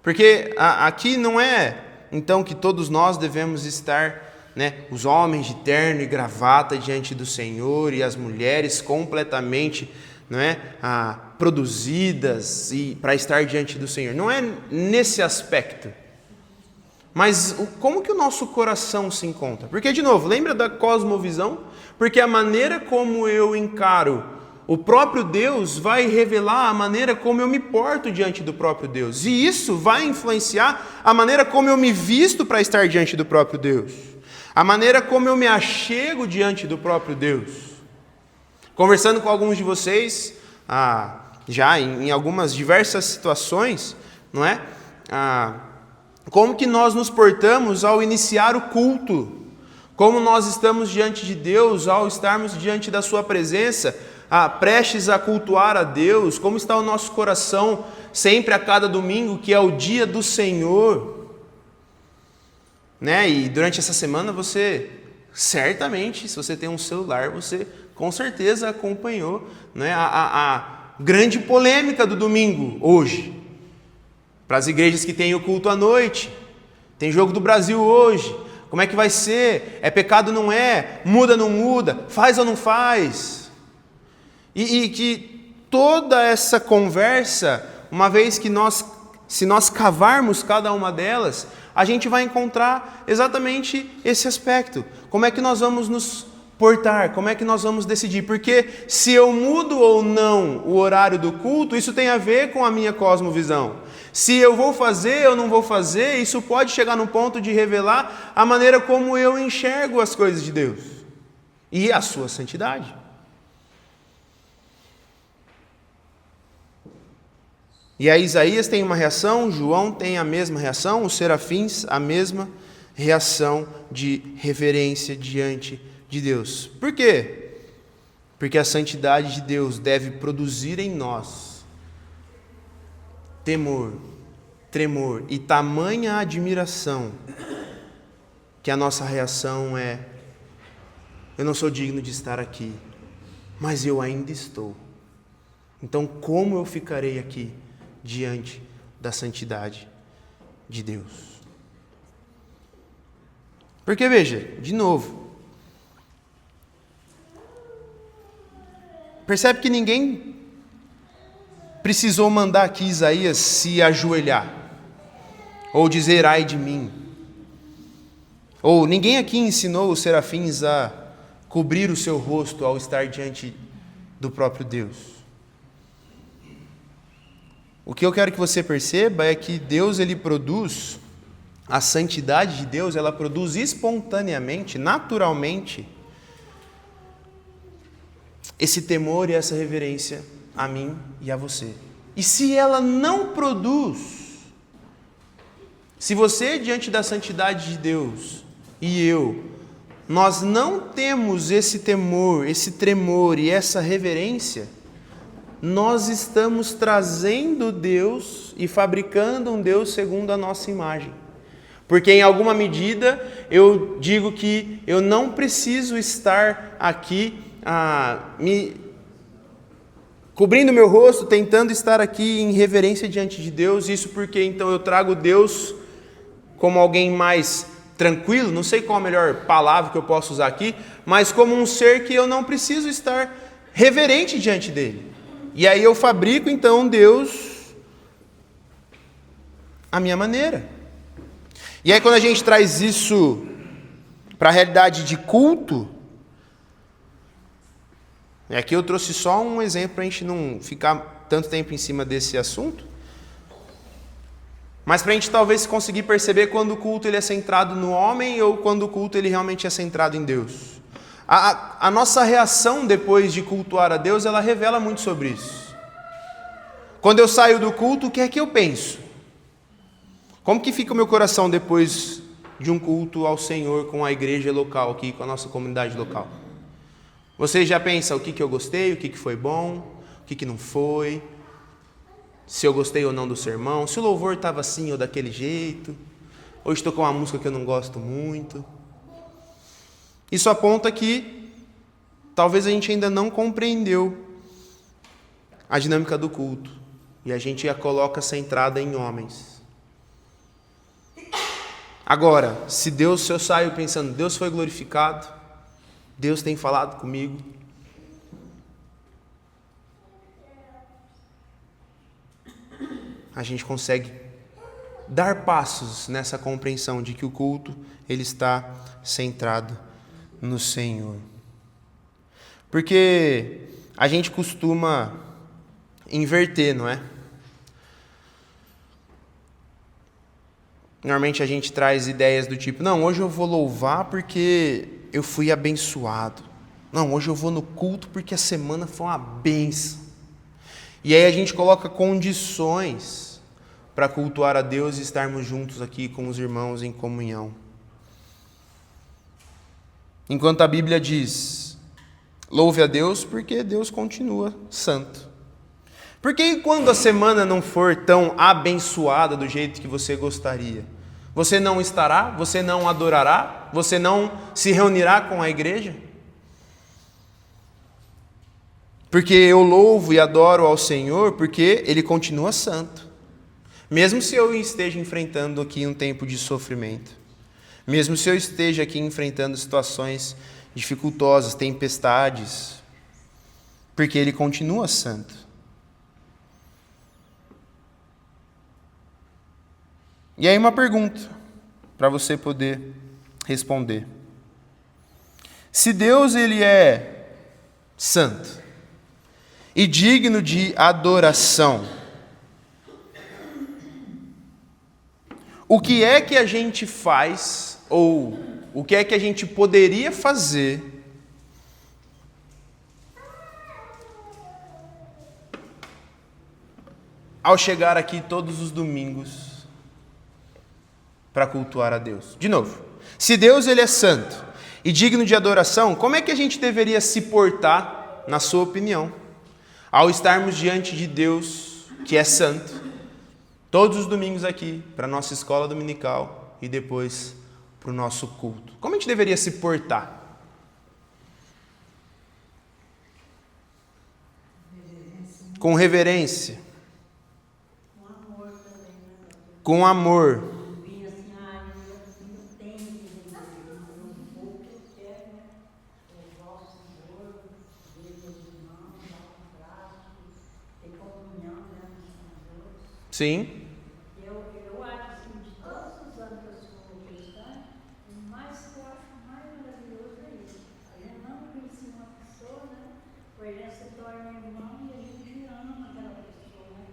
Porque aqui não é, então, que todos nós devemos estar, os homens de terno e gravata diante do Senhor e as mulheres completamente, produzidas e para estar diante do Senhor. Não é nesse aspecto. Mas como que o nosso coração se encontra? Porque, de novo, lembra da cosmovisão? Porque a maneira como eu encaro o próprio Deus vai revelar a maneira como eu me porto diante do próprio Deus. E isso vai influenciar a maneira como eu me visto para estar diante do próprio Deus. A maneira como eu me achego diante do próprio Deus. Conversando com alguns de vocês, já em algumas diversas situações, como que nós nos portamos ao iniciar o culto? Como nós estamos diante de Deus ao estarmos diante da sua presença, prestes a cultuar a Deus? Como está o nosso coração sempre a cada domingo, que é o dia do Senhor? E durante essa semana você, certamente, se você tem um celular, você com certeza acompanhou a grande polêmica do domingo hoje. Para as igrejas que têm o culto à noite, tem jogo do Brasil hoje, como é que vai ser? É pecado, não é? Muda, não muda? Faz ou não faz? E que toda essa conversa, uma vez que se nós cavarmos cada uma delas, a gente vai encontrar exatamente esse aspecto. Como é que nós vamos nos portar? Como é que nós vamos decidir? Porque se eu mudo ou não o horário do culto, isso tem a ver com a minha cosmovisão. Se eu vou fazer ou não vou fazer, isso pode chegar num ponto de revelar a maneira como eu enxergo as coisas de Deus e a sua santidade. E aí Isaías tem uma reação, João tem a mesma reação, os serafins a mesma reação de reverência diante de Deus. Por quê? Porque a santidade de Deus deve produzir em nós temor, tremor e tamanha admiração que a nossa reação é: eu não sou digno de estar aqui, mas eu ainda estou. Então, como eu ficarei aqui diante da santidade de Deus? Porque, veja, de novo, percebe que ninguém precisou mandar aqui Isaías se ajoelhar, ou dizer ai de mim, ou ninguém aqui ensinou os serafins a cobrir o seu rosto ao estar diante do próprio Deus. O que eu quero que você perceba é que Deus, ele produz, a santidade de Deus, ela produz espontaneamente, naturalmente, esse temor e essa reverência a mim e a você. E se ela não produz, se você diante da santidade de Deus e nós não temos esse temor, esse tremor e essa reverência, nós estamos trazendo Deus e fabricando um Deus segundo a nossa imagem. Porque em alguma medida eu digo que eu não preciso estar aqui cobrindo meu rosto, tentando estar aqui em reverência diante de Deus. Isso porque então eu trago Deus como alguém mais tranquilo, não sei qual a melhor palavra que eu posso usar aqui, mas como um ser que eu não preciso estar reverente diante dele. E aí eu fabrico então Deus à minha maneira. E aí quando a gente traz isso para a realidade de culto, aqui eu trouxe só um exemplo para a gente não ficar tanto tempo em cima desse assunto, mas para a gente talvez conseguir perceber quando o culto ele é centrado no homem ou quando o culto ele realmente é centrado em Deus. A nossa reação depois de cultuar a Deus, ela revela muito sobre isso. Quando eu saio do culto, o que é que eu penso? Como que fica o meu coração depois de um culto ao Senhor com a igreja local aqui, com a nossa comunidade local? Você já pensa o que eu gostei, o que foi bom, o que não foi, se eu gostei ou não do sermão, se o louvor estava assim ou daquele jeito, hoje tocou uma música que eu não gosto muito. Isso aponta que talvez a gente ainda não compreendeu a dinâmica do culto. E a gente a coloca centrada em homens. Agora, se eu saio pensando, Deus foi glorificado, Deus tem falado comigo, a gente consegue dar passos nessa compreensão de que o culto ele está centrado no Senhor. Porque a gente costuma inverter, não é? Normalmente a gente traz ideias do tipo, não, hoje eu vou louvar porque eu fui abençoado. Não, hoje eu vou no culto porque a semana foi uma bênção. E aí a gente coloca condições para cultuar a Deus e estarmos juntos aqui com os irmãos em comunhão. Enquanto a Bíblia diz, louve a Deus porque Deus continua santo. Porque quando a semana não for tão abençoada do jeito que você gostaria, você não estará, você não adorará, você não se reunirá com a igreja? Porque eu louvo e adoro ao Senhor porque Ele continua santo. Mesmo se eu esteja enfrentando aqui um tempo de sofrimento, mesmo se eu esteja aqui enfrentando situações dificultosas, tempestades, porque Ele continua santo. E aí uma pergunta para você poder responder. Se Deus ele é santo e digno de adoração, o que é que a gente faz ou o que é que a gente poderia fazer ao chegar aqui todos os domingos para cultuar a Deus? De novo, se Deus ele é santo e digno de adoração, como é que a gente deveria se portar, na sua opinião, ao estarmos diante de Deus que é santo, todos os domingos aqui, para a nossa escola dominical e depois para o nosso culto? Como a gente deveria se portar? Com reverência. Com amor. Sim. Eu acho assim, de todos os anos que eu sou cristã, o mais que eu acho mais maravilhoso é isso. A gente não conhece uma pessoa, né? Por exemplo, se torna irmão e a gente ama aquela pessoa, né?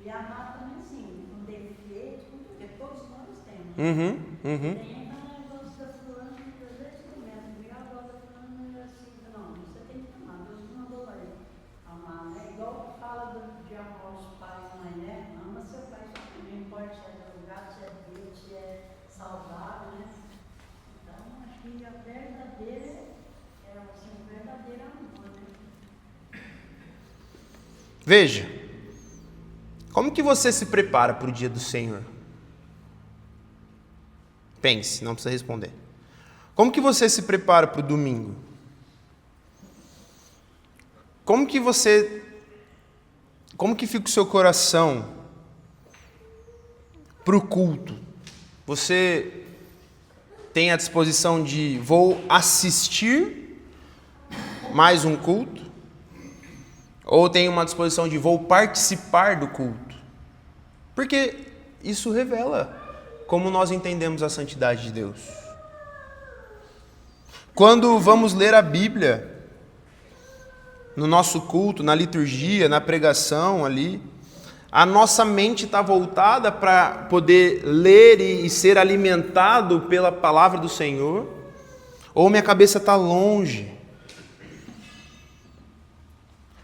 E amar também assim, com defeito, porque todos nós temos. Tem a gosto da fulana, que às vezes começa, e a gosto da fulana assim, não, você tem que amar, Deus não mandou amar, né? Igual fala de amor aos pais e mãe, né? Ama seu pai, não importa se é drogado, se é Deus, se é saudável, né? Então, acho que a verdadeira é assim, o verdadeiro amor, né? Veja, como que você se prepara para o dia do Senhor? Pense, não precisa responder. Como que você se prepara para o domingo? Como que fica o seu coração para o culto? Você tem a disposição de vou assistir mais um culto? Ou tem uma disposição de vou participar do culto? Porque isso revela como nós entendemos a santidade de Deus. Quando vamos ler a Bíblia, no nosso culto, na liturgia, na pregação ali, a nossa mente está voltada para poder ler e ser alimentado pela palavra do Senhor, ou minha cabeça está longe?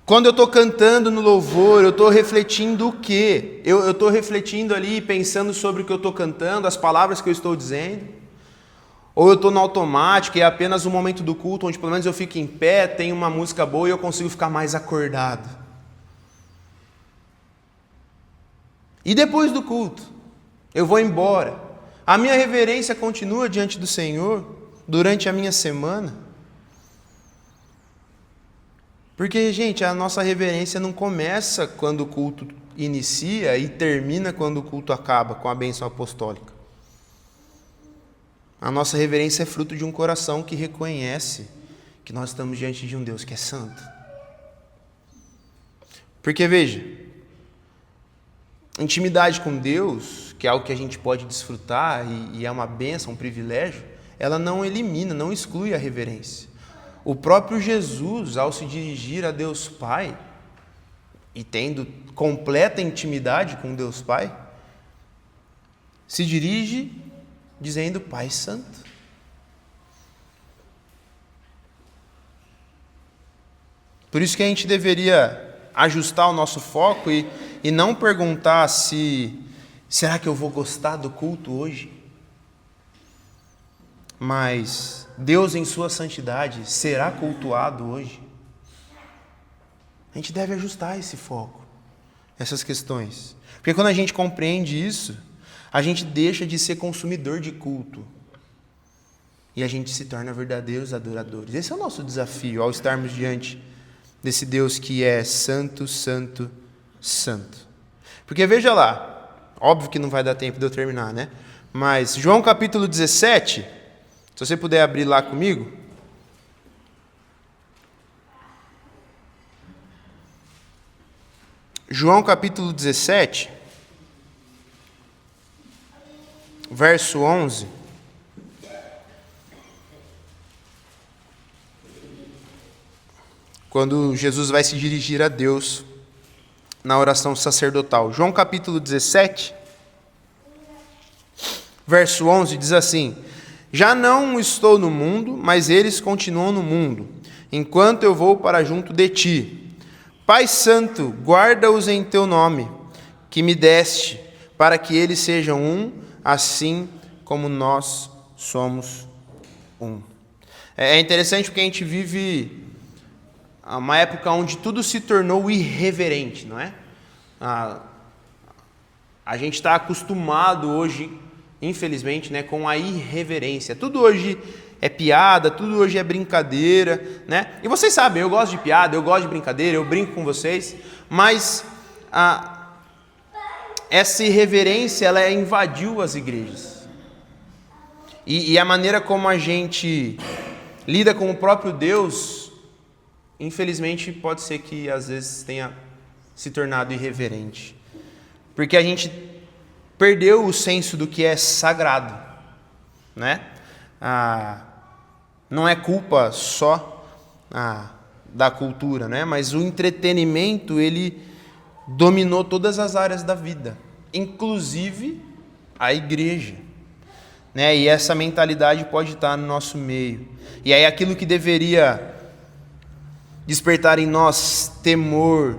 Quando eu estou cantando no louvor, eu estou refletindo o quê? Eu estou refletindo ali, pensando sobre o que eu estou cantando, as palavras que eu estou dizendo? Ou eu estou no automático, é apenas um momento do culto, onde pelo menos eu fico em pé, tem uma música boa e eu consigo ficar mais acordado? E depois do culto, eu vou embora. A minha reverência continua diante do Senhor durante a minha semana? Porque, gente, a nossa reverência não começa quando o culto inicia e termina quando o culto acaba com a bênção apostólica. A nossa reverência é fruto de um coração que reconhece que nós estamos diante de um Deus que é santo. Porque, veja, intimidade com Deus, que é algo que a gente pode desfrutar e é uma bênção, um privilégio, ela não elimina, não exclui a reverência. O próprio Jesus, ao se dirigir a Deus Pai, e tendo completa intimidade com Deus Pai, se dirige dizendo Pai Santo. Por isso que a gente deveria ajustar o nosso foco e não perguntar será que eu vou gostar do culto hoje? Mas Deus em sua santidade será cultuado hoje? A gente deve ajustar esse foco, essas questões. Porque quando a gente compreende isso, a gente deixa de ser consumidor de culto e a gente se torna verdadeiros adoradores. Esse é o nosso desafio ao estarmos diante desse Deus que é santo, santo, santo. Porque veja lá, óbvio que não vai dar tempo de eu terminar, né? Mas João capítulo 17, se você puder abrir lá comigo. João capítulo 17, verso 11. Quando Jesus vai se dirigir a Deus na oração sacerdotal. João capítulo 17, verso 11 diz assim: Já não estou no mundo, mas eles continuam no mundo, enquanto eu vou para junto de ti. Pai Santo, guarda-os em teu nome, que me deste, para que eles sejam um, assim como nós somos um. É interessante porque a gente vive uma época onde tudo se tornou irreverente, não é? A gente está acostumado hoje, infelizmente, né, com a irreverência. Tudo hoje é piada, tudo hoje é brincadeira, né? E vocês sabem, eu gosto de piada, eu gosto de brincadeira, eu brinco com vocês, mas essa irreverência, ela invadiu as igrejas. E a maneira como a gente lida com o próprio Deus, infelizmente, pode ser que às vezes tenha se tornado irreverente. Porque a gente perdeu o senso do que é sagrado, né? Não é culpa só da cultura, né? Mas o entretenimento, ele dominou todas as áreas da vida, inclusive a igreja, né? E essa mentalidade pode estar no nosso meio. E aí aquilo que deveria despertar em nós temor,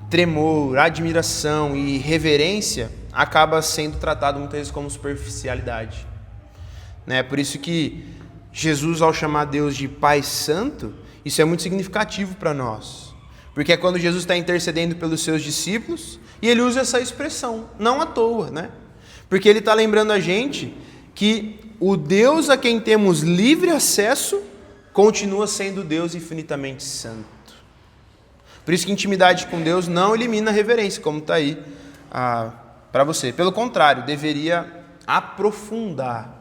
tremor, admiração e reverência acaba sendo tratado muitas vezes como superficialidade, né? Por isso que Jesus, ao chamar Deus de Pai Santo, isso é muito significativo para nós, porque é quando Jesus está intercedendo pelos seus discípulos e ele usa essa expressão, não à toa, né? Porque ele está lembrando a gente que o Deus a quem temos livre acesso continua sendo Deus infinitamente santo. Por isso que intimidade com Deus não elimina a reverência, como está aí para você. Pelo contrário, deveria aprofundar.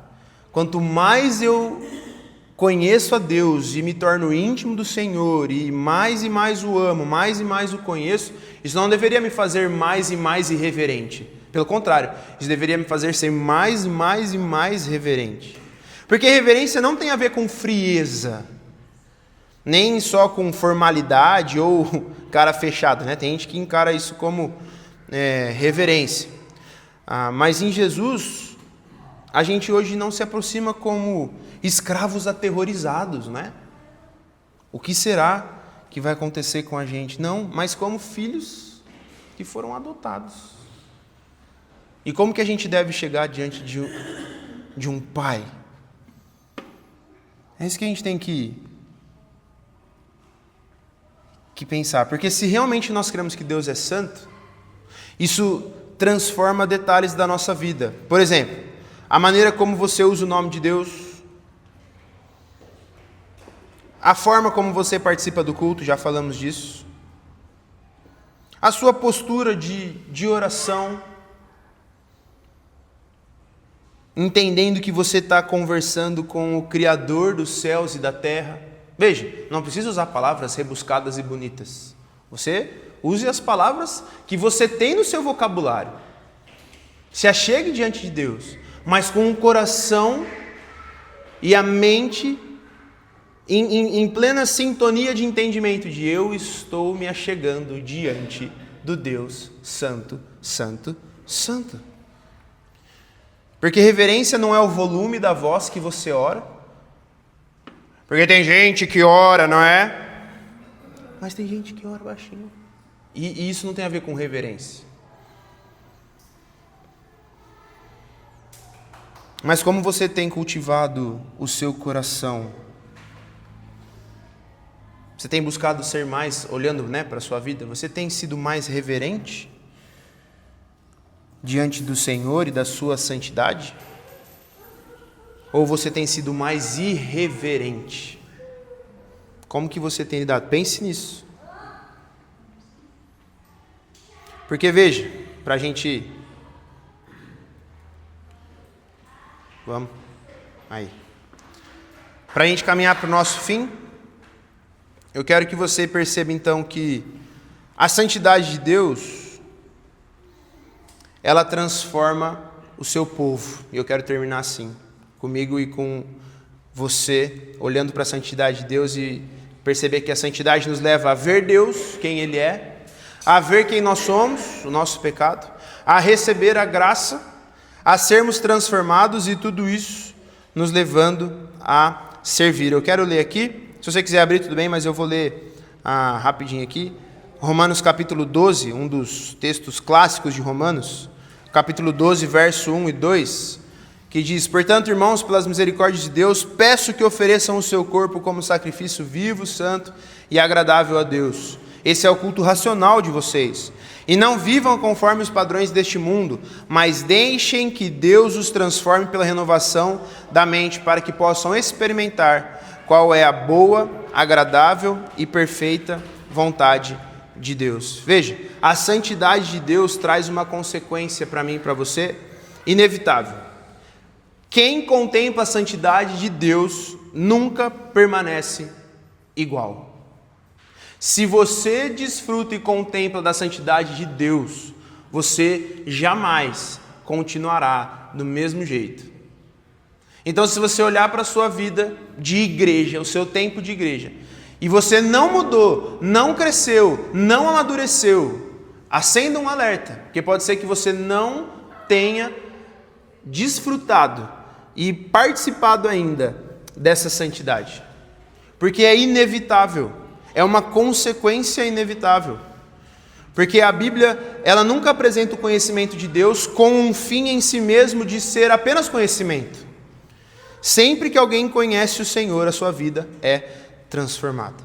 Quanto mais eu conheço a Deus e me torno íntimo do Senhor e mais o amo, mais e mais o conheço, isso não deveria me fazer mais e mais irreverente. Pelo contrário, isso deveria me fazer ser mais e mais reverente. Porque reverência não tem a ver com frieza, nem só com formalidade ou cara fechada, né? Tem gente que encara isso como reverência. Mas em Jesus, a gente hoje não se aproxima como escravos aterrorizados, né? O que será que vai acontecer com a gente? Não, mas como filhos que foram adotados. E como que a gente deve chegar diante de um pai? É isso que a gente tem que pensar. Porque se realmente nós cremos que Deus é santo, isso transforma detalhes da nossa vida. Por exemplo, a maneira como você usa o nome de Deus, A forma como você participa do culto, já falamos disso. A sua postura de oração. Entendendo que você está conversando com o Criador dos céus e da terra. Veja, não precisa usar palavras rebuscadas e bonitas. Você use as palavras que você tem no seu vocabulário. Se achegue diante de Deus, mas com o coração e a mente em plena sintonia de entendimento de eu estou me achegando diante do Deus Santo, Santo, Santo. Porque reverência não é o volume da voz que você ora. Porque tem gente que ora, não é? Mas tem gente que ora baixinho. E isso não tem a ver com reverência. Mas como você tem cultivado o seu coração? Você tem buscado ser mais, olhando, para a sua vida, você tem sido mais reverente diante do Senhor e da sua santidade? Ou você tem sido mais irreverente? Como que você tem lidado? Pense nisso. Porque veja, para a gente... Vamos. Aí. Para a gente caminhar para o nosso fim, eu quero que você perceba então que a santidade de Deus, ela transforma o seu povo. E eu quero terminar assim, comigo e com você, olhando para a santidade de Deus e perceber que a santidade nos leva a ver Deus, quem Ele é, a ver quem nós somos, o nosso pecado, a receber a graça, a sermos transformados e tudo isso nos levando a servir. Eu quero ler aqui, se você quiser abrir tudo bem, mas eu vou ler rapidinho aqui, Romanos capítulo 12, um dos textos clássicos de Romanos, capítulo 12, verso 1 e 2, que diz: portanto, irmãos, pelas misericórdias de Deus, peço que ofereçam o seu corpo como sacrifício vivo, santo e agradável a Deus. Esse é o culto racional de vocês. E não vivam conforme os padrões deste mundo, mas deixem que Deus os transforme pela renovação da mente, para que possam experimentar qual é a boa, agradável e perfeita vontade de Deus. Veja, a santidade de Deus traz uma consequência para mim e para você inevitável. Quem contempla a santidade de Deus nunca permanece igual. Se você desfruta e contempla da santidade de Deus, você jamais continuará do mesmo jeito. Então, se você olhar para a sua vida de igreja, o seu tempo de igreja, e você não mudou, não cresceu, não amadureceu, acenda um alerta, porque pode ser que você não tenha desfrutado e participado ainda dessa santidade. Porque é inevitável. É uma consequência inevitável. Porque a Bíblia, ela nunca apresenta o conhecimento de Deus com um fim em si mesmo de ser apenas conhecimento. Sempre que alguém conhece o Senhor, a sua vida é transformada.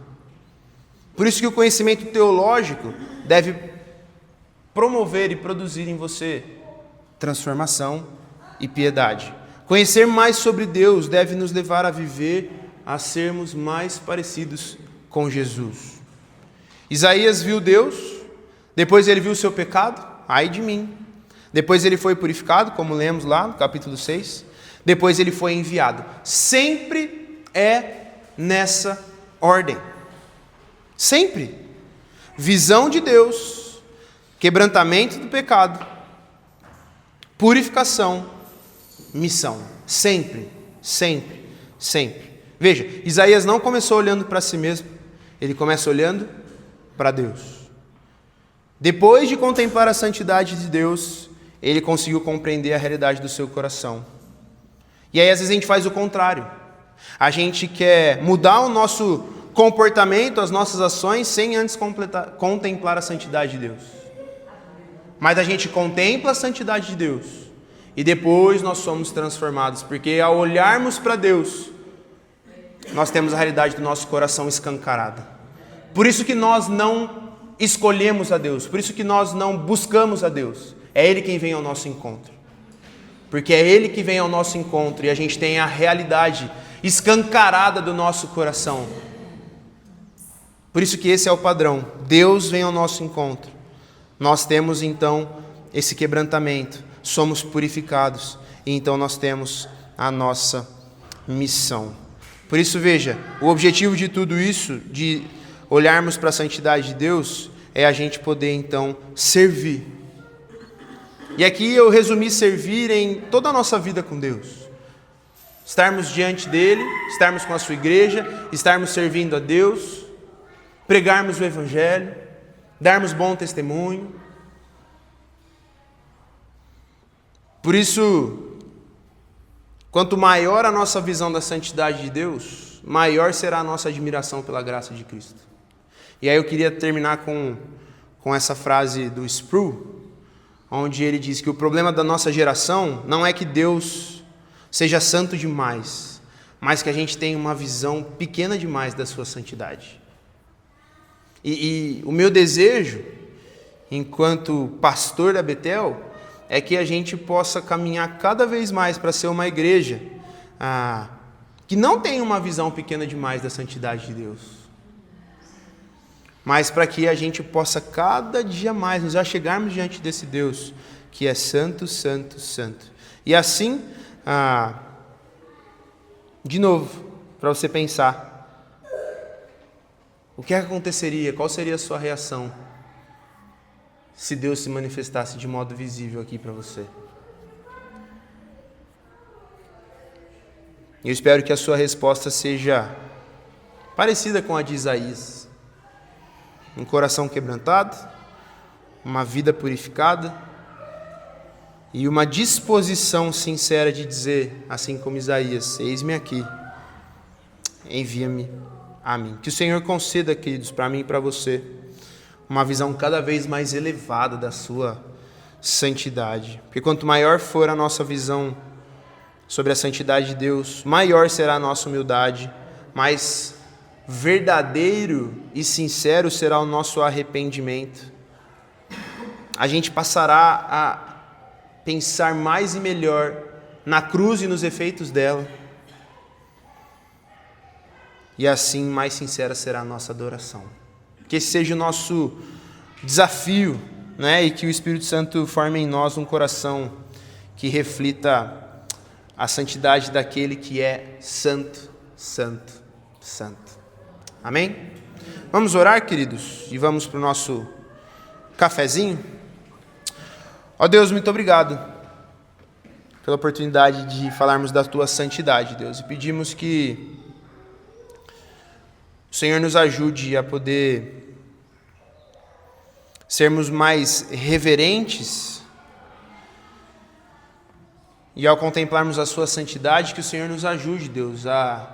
Por isso que o conhecimento teológico deve promover e produzir em você transformação e piedade. Conhecer mais sobre Deus deve nos levar a viver, a sermos mais parecidos com Jesus. Isaías viu Deus, depois ele viu o seu pecado, ai de mim. Depois ele foi purificado, como lemos lá no capítulo 6. Depois ele foi enviado. Sempre é nessa ordem. Sempre. Visão de Deus, quebrantamento do pecado, purificação, missão. Sempre, sempre, sempre. Veja, Isaías não começou olhando para si mesmo. Ele começa olhando para Deus. Depois de contemplar a santidade de Deus, ele conseguiu compreender a realidade do seu coração. E aí às vezes a gente faz o contrário. A gente quer mudar o nosso comportamento, as nossas ações, sem antes contemplar a santidade de Deus. Mas a gente contempla a santidade de Deus e depois nós somos transformados, porque ao olharmos para Deus, nós temos a realidade do nosso coração escancarada. Por isso que nós não escolhemos a Deus, por isso que nós não buscamos a Deus. É Ele quem vem ao nosso encontro. Porque é Ele que vem ao nosso encontro e a gente tem a realidade escancarada do nosso coração. Por isso que esse é o padrão. Deus vem ao nosso encontro. Nós temos então esse quebrantamento, somos purificados e então nós temos a nossa missão. Por isso, veja, o objetivo de tudo isso, de olharmos para a santidade de Deus, é a gente poder então servir. E aqui eu resumi servir em toda a nossa vida com Deus. Estarmos diante dele, estarmos com a sua igreja, estarmos servindo a Deus, pregarmos o Evangelho, darmos bom testemunho. Por isso, quanto maior a nossa visão da santidade de Deus, maior será a nossa admiração pela graça de Cristo. E aí eu queria terminar com essa frase do Sproul, onde ele diz que o problema da nossa geração não é que Deus seja santo demais, mas que a gente tenha uma visão pequena demais da sua santidade. E o meu desejo, enquanto pastor da Betel, é que a gente possa caminhar cada vez mais para ser uma igreja que não tem uma visão pequena demais da santidade de Deus, mas para que a gente possa cada dia mais nos achegarmos diante desse Deus que é santo, santo, santo. E assim, de novo, para você pensar, o que aconteceria, qual seria a sua reação se Deus se manifestasse de modo visível aqui para você? Eu espero que a sua resposta seja parecida com a de Isaías. Um coração quebrantado, uma vida purificada e uma disposição sincera de dizer, assim como Isaías: eis-me aqui, envia-me a mim. Que o Senhor conceda, queridos, para mim e para você, uma visão cada vez mais elevada da sua santidade. Porque quanto maior for a nossa visão sobre a santidade de Deus, maior será a nossa humildade, mais verdadeiro e sincero será o nosso arrependimento. A gente passará a pensar mais e melhor na cruz e nos efeitos dela. E assim mais sincera será a nossa adoração. Que esse seja o nosso desafio, né? E que o Espírito Santo forme em nós um coração que reflita a santidade daquele que é santo, santo, santo. Amém? Vamos orar, queridos, e vamos para o nosso cafezinho. Ó Deus, muito obrigado pela oportunidade de falarmos da Tua santidade, Deus. E pedimos que o Senhor nos ajude a poder sermos mais reverentes e ao contemplarmos a Sua santidade, que o Senhor nos ajude, Deus, a